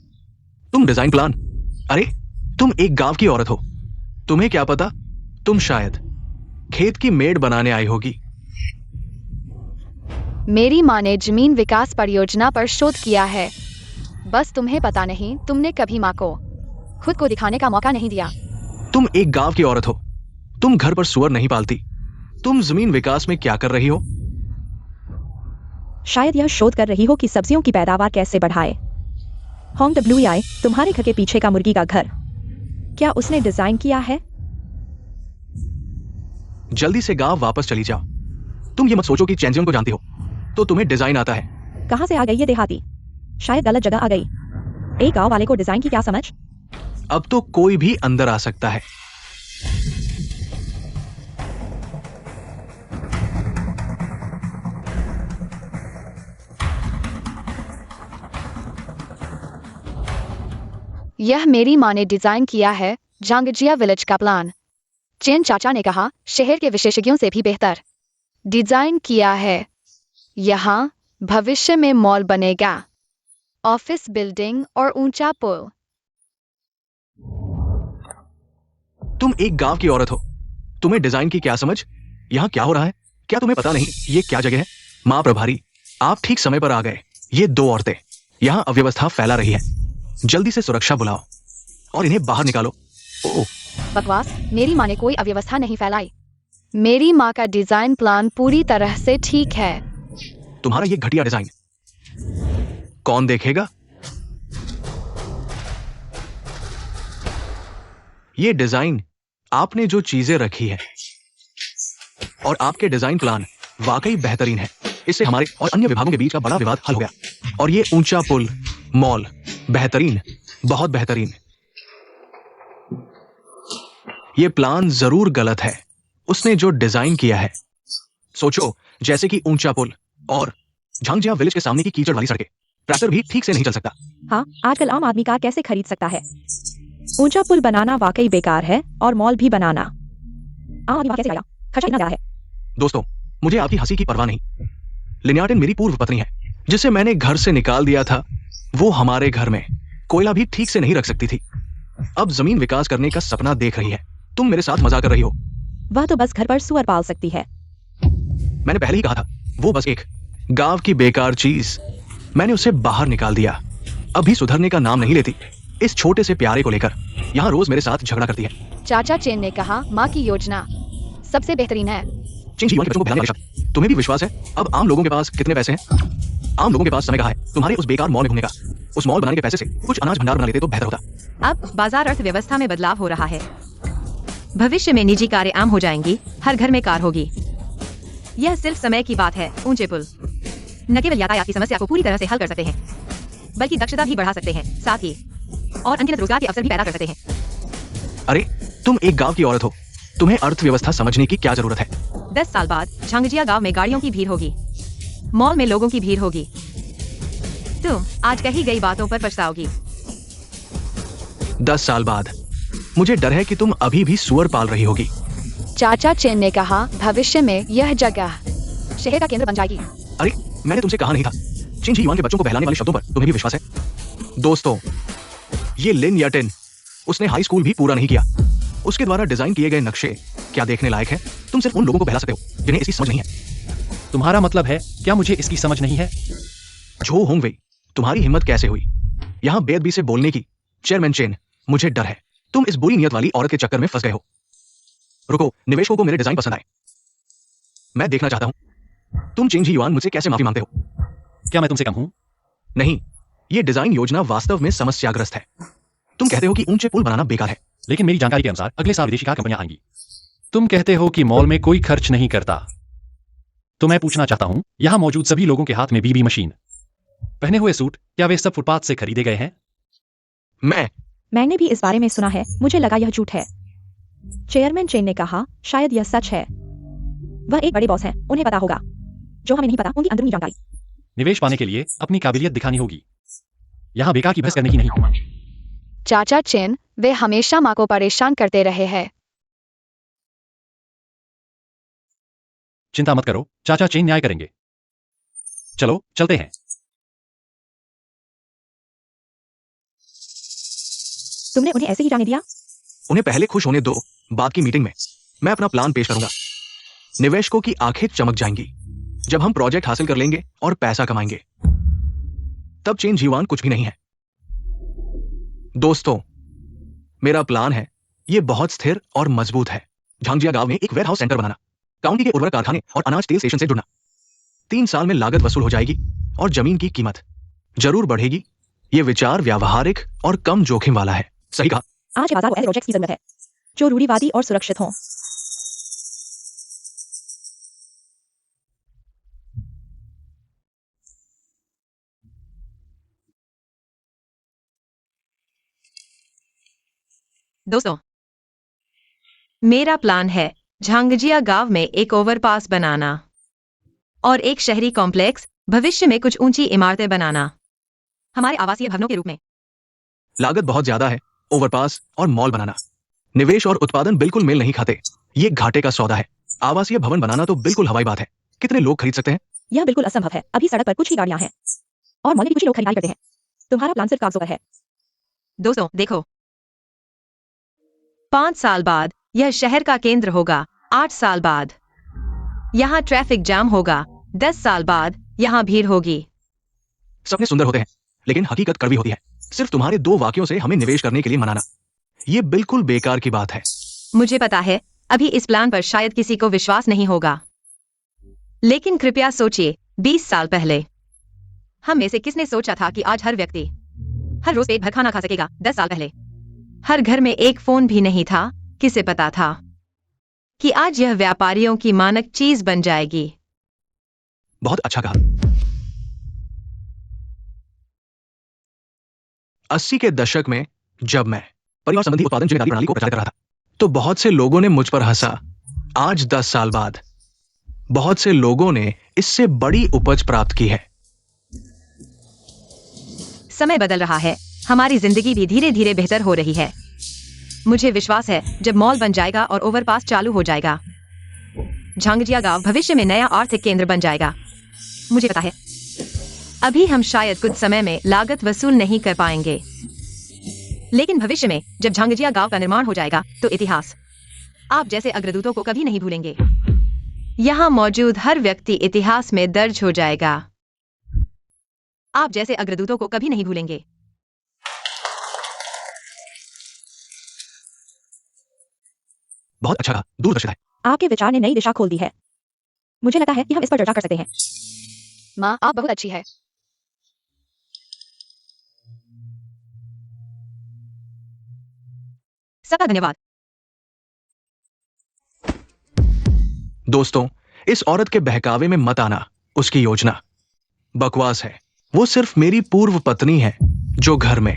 तुम डिजाइन प्लान? अरे, तुम एक गांव की औरत हो, तुम्हें क्या पता, तुम शायद खेत की मेड़ बनाने आई होगी। मेरी माँ ने जमीन विकास परियोजना पर शोध किया है, बस तुम्हें पता नहीं, तुमने कभी माँ को खुद को दिखाने का मौका नहीं दिया। तुम एक गांव की औरत हो, तुम घर पर सुअर नहीं पालती, तुम जमीन विकास में क्या कर रही हो? शायद यह शोध कर रही हो कि सब्जियों की पैदावार कैसे बढ़ाए। होंग WEI, तुम्हारे घर के पीछे का मुर्गी का घर, क्या उसने डिजाइन किया है? जल्दी से गांव वापस चली जाओ। तुम ये मत सोचो कि चैंजियन को जानती हो तो तुम्हें डिजाइन आता है। कहाँ से आ गई ये देहाती? शायद गलत जगह आ गई। एक गांव वाले को डिजाइन की क्या समझ? अब तो कोई भी अंदर आ सकता है। यह मेरी माँ ने डिजाइन किया है, जांगजिया विलेज का प्लान। चेन चाचा ने कहा शहर के विशेषज्ञों से भी बेहतर डिजाइन किया है। यहाँ भविष्य में मॉल बनेगा, ऑफिस बिल्डिंग और ऊंचा पुल। तुम एक गांव की औरत हो, तुम्हें डिजाइन की क्या समझ? यहाँ क्या हो रहा है? क्या तुम्हें पता नहीं ये क्या जगह है? माँ प्रभारी, आप ठीक समय पर आ गए। ये दो औरतें यहाँ अव्यवस्था फैला रही है, जल्दी से सुरक्षा बुलाओ और इन्हें बाहर निकालो। ओह, बकवास, मेरी माँ ने कोई अव्यवस्था नहीं फैलाई। मेरी माँ का डिजाइन प्लान पूरी तरह से ठीक है। तुम्हारा ये घटिया डिजाइन कौन देखेगा? ये डिजाइन, आपने जो चीजें रखी है और आपके डिजाइन प्लान वाकई बेहतरीन है। इससे हमारे और अन्य विभागों के बीच का बड़ा विवाद हल हो गया। और ये ऊंचा पुल, मॉल, बेहतरीन, बहुत बेहतरीन। ये प्लान जरूर गलत है, उसने जो डिजाइन किया है। सोचो, जैसे कि ऊंचा पुल और झांगजिया विलेज के सामने की कीचड़ वाली सड़कें, ट्रैक्टर भी ठीक से नहीं चल सकता। हाँ, आजकल आम आदमी कार कैसे खरीद सकता है? ऊंचा पुल बनाना वाकई बेकार है और मॉल भी बनाना। आम आदमी वहाँ कैसे आया? खर्चा इतना ज्यादा है। दोस्तों, मुझे आपकी हंसी की परवाह नहीं। लिन्यार्टिन मेरी पूर्व पत्नी है, जिसे मैंने घर से निकाल दिया था। वो हमारे घर में कोयला भी ठीक से नहीं रख सकती थी, अब जमीन विकास करने का सपना देख रही है। तुम मेरे साथ मजाक कर रही हो। वह तो बस घर पर सुअर पाल सकती है। मैंने पहले ही कहा था, वो बस एक गांव की बेकार चीज, मैंने उसे बाहर निकाल दिया। अभी सुधरने का नाम नहीं लेती। इस छोटे से प्यारे को लेकर यहाँ रोज मेरे साथ झगड़ा करती है। चाचा चेन ने कहा, माँ की योजना सबसे बेहतरीन है। चिंग जीवन के बच्चों को बहलाने वाले शब्द। तुम्हें भी विश्वास है? अब आम लोगों के पास कितने पैसे हैं? आम लोगों के पास समय कहाँ है तुम्हारे उस बेकार मॉल में घूमने का? उस मॉल बनाने के पैसे से कुछ अनाज भंडार बना लेते तो बेहतर होता। अब बाजार अर्थव्यवस्था में बदलाव हो रहा है। भविष्य में निजी कारें आम हो जाएंगी, हर घर में कार होगी। यह सिर्फ समय की बात है। ऊंचे पुल न केवल यातायात की समस्या को पूरी तरह से हल कर सकते हैं, बल्कि दक्षता भी बढ़ा सकते हैं, साथ ही और अनगिनत रोजगार के अवसर भी पैदा कर सकते हैं। अरे तुम एक गांव की औरत हो, तुम्हें अर्थव्यवस्था समझने की क्या जरूरत है? 10 साल बाद झांगजिया गांव में गाड़ियों की भीड़ होगी, मॉल में लोगों की भीड़ होगी। तुम आज कही गई बातों पर पछताओगी। 10 साल बाद मुझे डर है कि तुम अभी भी सुअर पाल रही होगी। चाचा चेन ने कहा, भविष्य में यह जगह शहर का केंद्र बन जाएगी। अरे मैंने तुमसे कहा नहीं था। चिंग जीवन के बच्चों को बहलाने वाले शब्दों पर तुम्हें भी विश्वास है? दोस्तों, ये लिन याटेन, उसने हाई स्कूल भी पूरा नहीं किया। उसके द्वारा डिजाइन किए गए नक्शे क्या देखने लायक है? तुम सिर्फ उन लोगों को बहला सकते हो जिन्हें इसकी समझ नहीं है। तुम्हारा मतलब है क्या मुझे इसकी समझ नहीं है? जो होंगे, तुम्हारी हिम्मत कैसे हुई यहाँ बेअदबी से बोलने की? चेयरमैन चेन, मुझे डर है तुम इस बुरी नियत वाली औरत के चक्कर में फंस गए हो। रुको, निवेशकों को मेरे डिजाइन पसंद आए। मैं देखना चाहता हूं तुम चिंग जी युआन मुझसे कैसे माफी मांगते हो। क्या मैं तुमसे कम हूं? नहीं, ये डिजाइन योजना वास्तव में समस्याग्रस्त है। तुम कहते हो कि ऊंचे पुल बनाना बेकार है, लेकिन मेरी जानकारी के अनुसार अगले साल विदेशी कार कंपनियां आएंगी। तुम कहते हो कि मॉल में कोई खर्च नहीं करता, तो मैं पूछना चाहता हूं, यहां मौजूद सभी लोगों के हाथ में बीबी मशीन, पहने हुए सूट, क्या वे सब फुटपाथ से खरीदे गए हैं? मैंने भी इस बारे में सुना है, मुझे लगा यह झूठ है। चेयरमैन चेन ने कहा, शायद यह सच है। वह एक बड़े बॉस हैं, उन्हें पता होगा जो हमें नहीं पता, उनकी अंदरूनी जानकारी। निवेश पाने के लिए अपनी काबिलियत दिखानी होगी, यहाँ बेकार की बहस करने की नहीं। चाचा चेन, वे हमेशा माँ को परेशान करते रहे हैं। चिंता मत करो, चाचा चेन न्याय करेंगे। चलो चलते हैं। तुमने उन्हें ऐसे ही जाने दिया? उन्हें पहले खुश होने दो, बाद की मीटिंग में मैं अपना प्लान पेश करूंगा। निवेशकों की आंखें चमक जाएंगी जब हम प्रोजेक्ट हासिल कर लेंगे और पैसा कमाएंगे। तब चेन जीवान कुछ भी नहीं है। दोस्तों, मेरा प्लान है, ये बहुत स्थिर और मजबूत है। झांगजिया गांव में एक वेयर हाउस सेंटर बनाना, काउंटी के उर्वरक कारखाने और अनाज तेल स्टेशन से जुड़ना। 3 साल में लागत वसूल हो जाएगी और जमीन की कीमत जरूर बढ़ेगी। ये विचार व्यावहारिक और कम जोखिम वाला है। सही कहा। आज के बाजार को ऐसे प्रोजेक्ट्स की जरूरत है जो रूढ़िवादी और सुरक्षित हों। दोस्तों, मेरा प्लान है झांगजिया गांव में एक ओवरपास बनाना और एक शहरी कॉम्प्लेक्स, भविष्य में कुछ ऊंची इमारतें बनाना, हमारे आवासीय भवनों के रूप में। लागत बहुत ज्यादा है, ओवरपास और मॉल बनाना। निवेश और उत्पादन बिल्कुल मेल नहीं खाते। ये घाटे का सौदा है। आवासीय भवन बनाना तो बिल्कुल हवाई बात है। कितने लोग खरीद सकते हैं? यह बिल्कुल असंभव है। अभी सड़क पर कुछ ही गाड़ियां हैं और मॉल में भी कुछ ही लोग खरीदारी करते हैं। तुम्हारा प्लान सिर्फ कागजों पर है। दोस्तों देखो, 5 साल बाद यह शहर का केंद्र होगा। 8 साल बाद यहाँ ट्रैफिक जाम होगा। 10 साल बाद यहाँ भीड़ होगी। सपने सुंदर होते हैं, लेकिन हकीकत कड़वी होती है। सिर्फ तुम्हारे 2 वाक्यों से हमें निवेश करने के लिए मनाना, ये बिल्कुल बेकार की बात है। मुझे पता है, अभी इस प्लान पर शायद किसी को विश्वास नहीं होगा, लेकिन कृपया सोचिए, 20 साल पहले हम में से किसने सोचा था कि आज हर व्यक्ति हर रोज पेट भर खाना खा सकेगा? 10 साल पहले हर घर में एक फोन भी नहीं था। किसे पता था कि आज यह व्यापारियों की मानक चीज बन जाएगी? बहुत अच्छा कहा। 80 के दशक में जब मैं परिवार संबंधी उत्पादन जिम्मेदारी प्रणाली को प्रचारित कर रहा था, तो बहुत से लोगों ने मुझ पर हंसा। आज 10 साल बाद बहुत से लोगों ने इससे बड़ी उपज प्राप्त की है। समय बदल रहा है, हमारी जिंदगी भी धीरे धीरे बेहतर हो रही है। मुझे विश्वास है जब मॉल बन जाएगा और ओवरपास चालू हो जाएगा, झांगजिया गांव भविष्य में नया आर्थिक केंद्र बन जाएगा। मुझे पता है अभी हम शायद कुछ समय में लागत वसूल नहीं कर पाएंगे, लेकिन भविष्य में जब झांगजिया गांव का निर्माण हो जाएगा तो इतिहास आप जैसे अग्रदूतों को कभी नहीं भूलेंगे। यहाँ मौजूद हर व्यक्ति इतिहास में दर्ज हो जाएगा। आप जैसे अग्रदूतों को कभी नहीं भूलेंगे। बहुत अच्छा कहा, दूरदर्शिता है। आपके विचार ने नई दिशा खोल दी है। मुझे लगता है कि हम इस पर चर्चा कर सकते हैं। माँ, आप बहुत अच्छी है। सबका धन्यवाद। दोस्तों, इस औरत के बहकावे में मत आना। उसकी योजना बकवास है। वो सिर्फ मेरी पूर्व पत्नी है जो घर में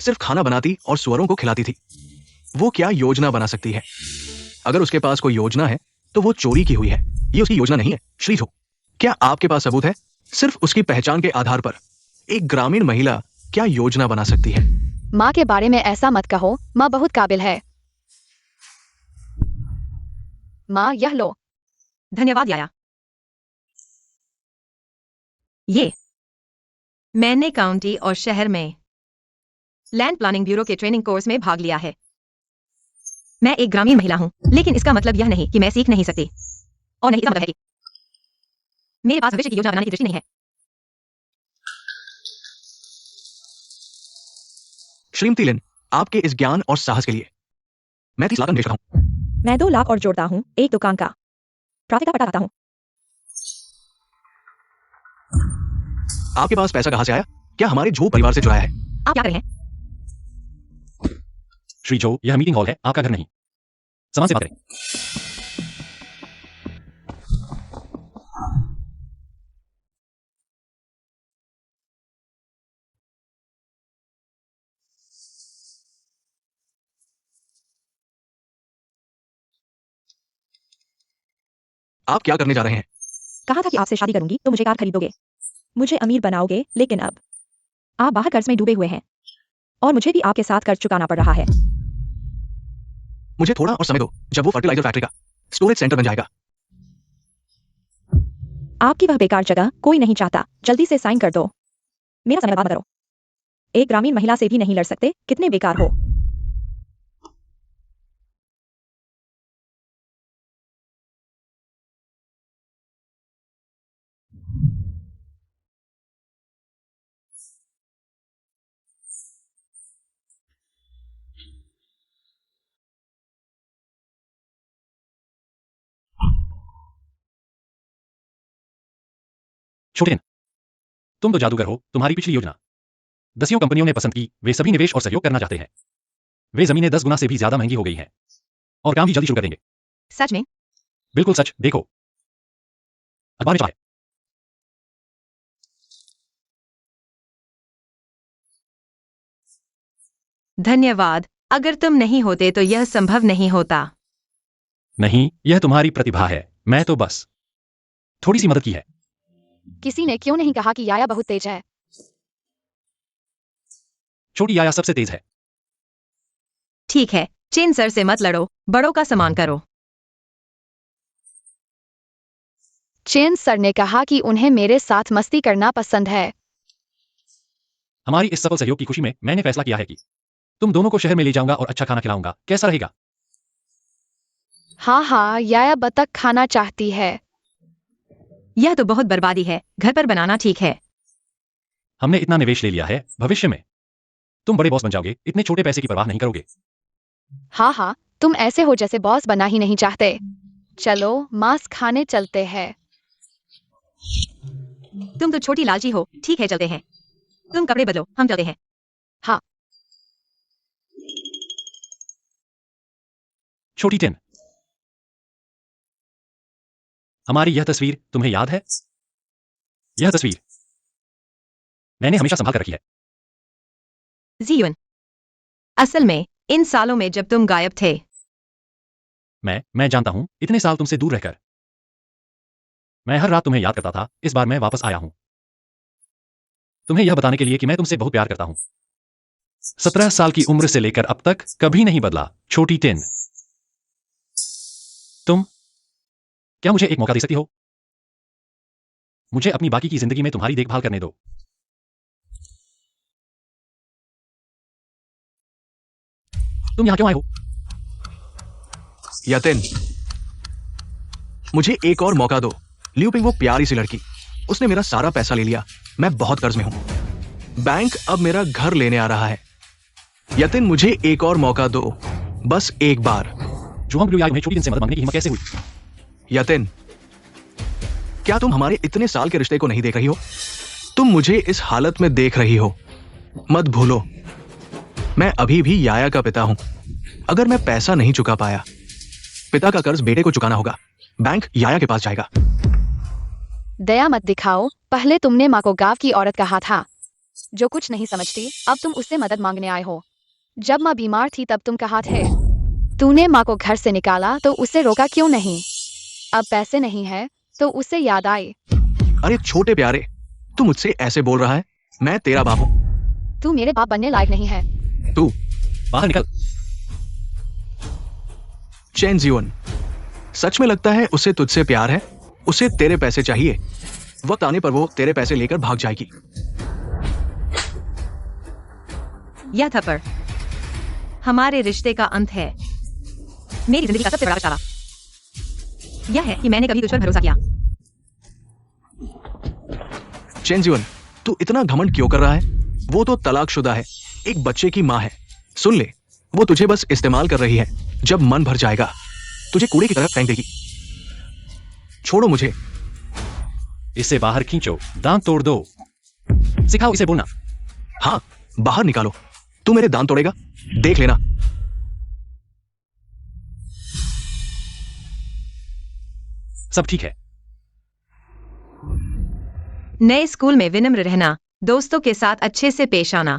सिर्फ खाना बनाती और सुअरों को खिलाती थी। वो क्या योजना बना सकती है? अगर उसके पास कोई योजना है तो वो चोरी की हुई है। ये उसकी योजना नहीं है। श्रीजो, क्या आपके पास सबूत है? सिर्फ उसकी पहचान के आधार पर एक ग्रामीण महिला क्या योजना बना सकती है? माँ के बारे में ऐसा मत कहो। माँ बहुत काबिल है। माँ, यह लो। धन्यवाद याया। ये मैंने काउंटी और शहर में लैंड प्लानिंग ब्यूरो के ट्रेनिंग कोर्स में भाग लिया है। मैं एक ग्रामीण महिला हूं, लेकिन इसका मतलब यह नहीं कि मैं सीख नहीं सकती, और नहीं इसका मतलब है कि मेरे पास भविष्य की योजना बनाने की दृष्टि नहीं है। श्रीमती लिन, आपके इस ज्ञान और साहस के लिए मैं 30 लाख निवेश रहा हूं। मैं 2 लाख और जोड़ता हूँ एक दुकान का प्रॉफिट का पता लगाता हूँ। आपके पास पैसा कहां से आया? क्या हमारे झो परिवार से चुराया है? आप क्या कर रहे हैं? श्री जो, यह मीटिंग हॉल है, आपका घर नहीं। समान से बात करें। आप क्या करने जा रहे हैं? कहा था कि आपसे शादी करूंगी तो मुझे कार खरीदोगे, मुझे अमीर बनाओगे, लेकिन अब आप बाहर कर्ज में डूबे हुए हैं और मुझे भी आपके साथ कर्ज चुकाना पड़ रहा है। मुझे थोड़ा और समय दो, जब वो फर्टिलाइजर फैक्ट्री का स्टोरेज सेंटर बन जाएगा। आपकी वह बेकार जगह कोई नहीं चाहता। जल्दी से साइन कर दो। मेरा समय बर्बाद मत करो। एक ग्रामीण महिला से भी नहीं लड़ सकते। कितने बेकार हो। छोटे दिन, तुम तो जादूगर हो। तुम्हारी पिछली योजना 10 कंपनियों ने पसंद की। वे सभी निवेश और सहयोग करना चाहते हैं। वे जमीनें 10 गुना से भी ज्यादा महंगी हो गई हैं और काम भी जल्दी शुरू कर देंगे। सच में? बिल्कुल सच। देखो, अखबार में छपा है। धन्यवाद। अगर तुम नहीं होते तो यह संभव नहीं होता। नहीं, यह तुम्हारी प्रतिभा है। मैं तो बस थोड़ी सी मदद की है। किसी ने क्यों नहीं कहा कि याया बहुत तेज है? छोटी याया सबसे तेज है। ठीक है, चेन सर से मत लड़ो, बड़ों का सम्मान करो। चेन सर ने कहा कि उन्हें मेरे साथ मस्ती करना पसंद है। हमारी इस सफल सहयोग की खुशी में मैंने फैसला किया है कि तुम दोनों को शहर में ले जाऊंगा और अच्छा खाना खिलाऊंगा। कैसा रहेगा? हाँ हाँ, याया बतख खाना चाहती है। यह तो बहुत बर्बादी है। घर पर बनाना ठीक है। हमने इतना निवेश ले लिया है, भविष्य में तुम बड़े बॉस बन जाओगे। इतने छोटे पैसे की परवाह नहीं करोगे। हाँ हाँ, तुम ऐसे हो जैसे बॉस बनना ही नहीं चाहते। चलो मांस खाने चलते हैं। तुम तो छोटी लालची हो। ठीक है, चलते हैं। तुम कपड़े बदलो, हम चलते हैं। हाँ। छोटी टिन, हमारी यह तस्वीर तुम्हें याद है? यह तस्वीर मैंने हमेशा संभाल कर रखी है। जीवन, असल में इन सालों में जब तुम गायब थे, मैं जानता हूं, इतने साल तुमसे दूर रहकर मैं हर रात तुम्हें याद करता था। इस बार मैं वापस आया हूं तुम्हें यह बताने के लिए कि मैं तुमसे बहुत प्यार करता हूं। 17 साल की उम्र से लेकर अब तक कभी नहीं बदला। छोटी टिन, तुम क्या मुझे एक मौका दे सकती हो? मुझे अपनी बाकी की जिंदगी में तुम्हारी देखभाल करने दो। तुम यहां क्यों आए हो? यतिन, मुझे एक और मौका दो। लियू पिंग वो प्यारी सी लड़की, उसने मेरा सारा पैसा ले लिया। मैं बहुत कर्ज में हूं। बैंक अब मेरा घर लेने आ रहा है। यतिन, मुझे एक और मौका दो, बस एक बार। जुहोंग ब्लू याई, उन्हें छोटी दिन से मदद मांगने की हिम्मत कैसे हुई? यतिन, क्या तुम हमारे इतने साल के रिश्ते को नहीं देख रही हो? तुम मुझे इस हालत में देख रही हो। मत भूलो, मैं अभी भी याया का पिता हूं। अगर मैं पैसा नहीं चुका पाया, पिता का कर्ज बेटे को चुकाना होगा। बैंक याया के पास जाएगा। दया मत दिखाओ। पहले तुमने माँ को गांव की औरत कहा था जो कुछ नहीं समझती। अब तुम उससे मदद मांगने आए हो। जब माँ बीमार थी तब तुम कहा थे। तूने माँ को घर से निकाला तो उसे रोका क्यों नहीं? अब पैसे नहीं है तो उसे याद आई। अरे छोटे प्यारे, तू मुझसे ऐसे बोल रहा है? मैं तेरा बाप हूं। तू मेरे बाप बनने लायक नहीं है। तू बाहर निकल। चेन जियोन, सच में लगता है उसे तुझसे प्यार है? उसे तेरे पैसे चाहिए। वक्त आने पर वो तेरे पैसे लेकर भाग जाएगी। यह थप्पड़ हमारे रिश्ते का अंत है। मेरी जिंदगी का सबसे बड़ा बचावा यह है कि मैंने कभी तुझ पर भरोसा किया। चेन जियोन, तू इतना घमंड क्यों कर रहा है? वो तो तलाकशुदा है, एक बच्चे की माँ है। सुन ले, वो तुझे बस इस्तेमाल कर रही है। जब मन भर जाएगा तुझे कूड़े की तरह फेंक देगी। छोड़ो मुझे। इसे बाहर खींचो, दांत तोड़ दो। सिखाओ इसे बोलना। हाँ, बाहर निकालो। तू मेरे दांत तोड़ेगा, देख लेना। सब ठीक है। नए स्कूल में विनम्र रहना, दोस्तों के साथ अच्छे से पेश आना।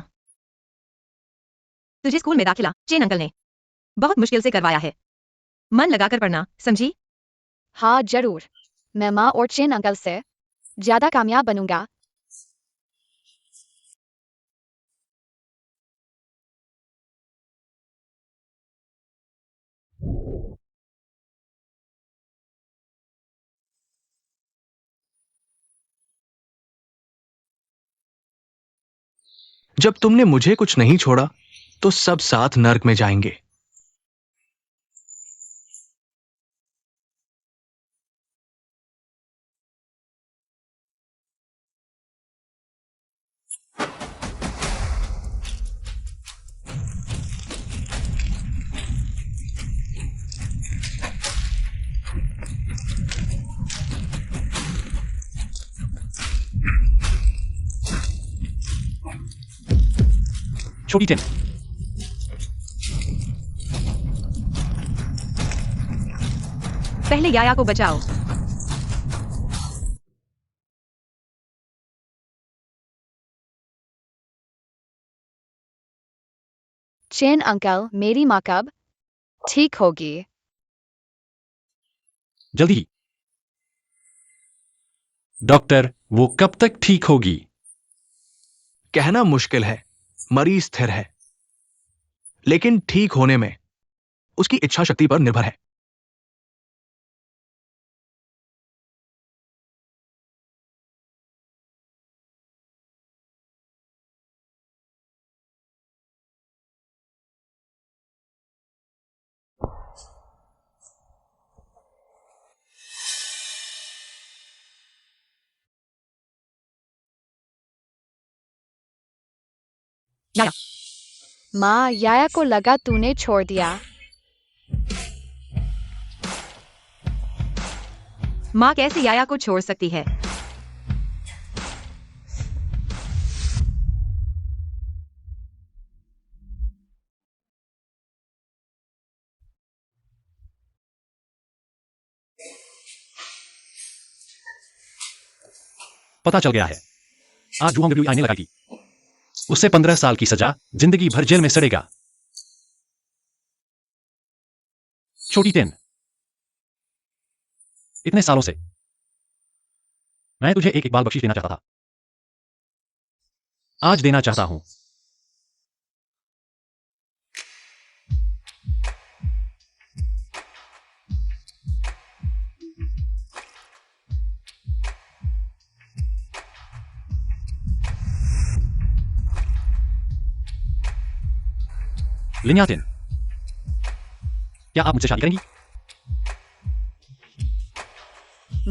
तुझे स्कूल में दाखिला चेन अंकल ने बहुत मुश्किल से करवाया है। मन लगाकर पढ़ना, समझी? हाँ जरूर, मैं माँ और चेन अंकल से ज्यादा कामयाब बनूंगा। जब तुमने मुझे कुछ नहीं छोड़ा तो सब साथ नर्क में जाएंगे। छोटी टेन, पहले याया को बचाओ। चेन अंकल, मेरी माँ कब ठीक होगी? जल्दी ही। डॉक्टर, वो कब तक ठीक होगी? कहना मुश्किल है, मरीज स्थिर है, लेकिन ठीक होने में उसकी इच्छा शक्ति पर निर्भर है। याया, माँ, याया को लगा तूने छोड़ दिया। माँ कैसे याया को छोड़ सकती है? पता चल गया है। आज जुहोंग ब्लू आने लगाई। उसे 15 साल की सजा, जिंदगी भर जेल में सड़ेगा। छोटी टेन, इतने सालों से मैं तुझे एक बाल बख्शीश देना चाहता था। आज देना चाहता हूं। लिन्यातिन, क्या आप मुझसे शादी करेंगी?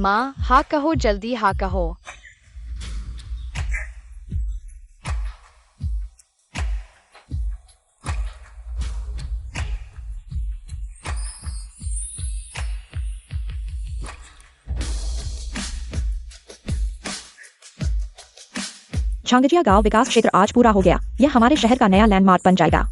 माँ, हाँ कहो, जल्दी हाँ कहो। झांगजिया गांव विकास क्षेत्र आज पूरा हो गया। यह हमारे शहर का नया लैंडमार्क बन जाएगा।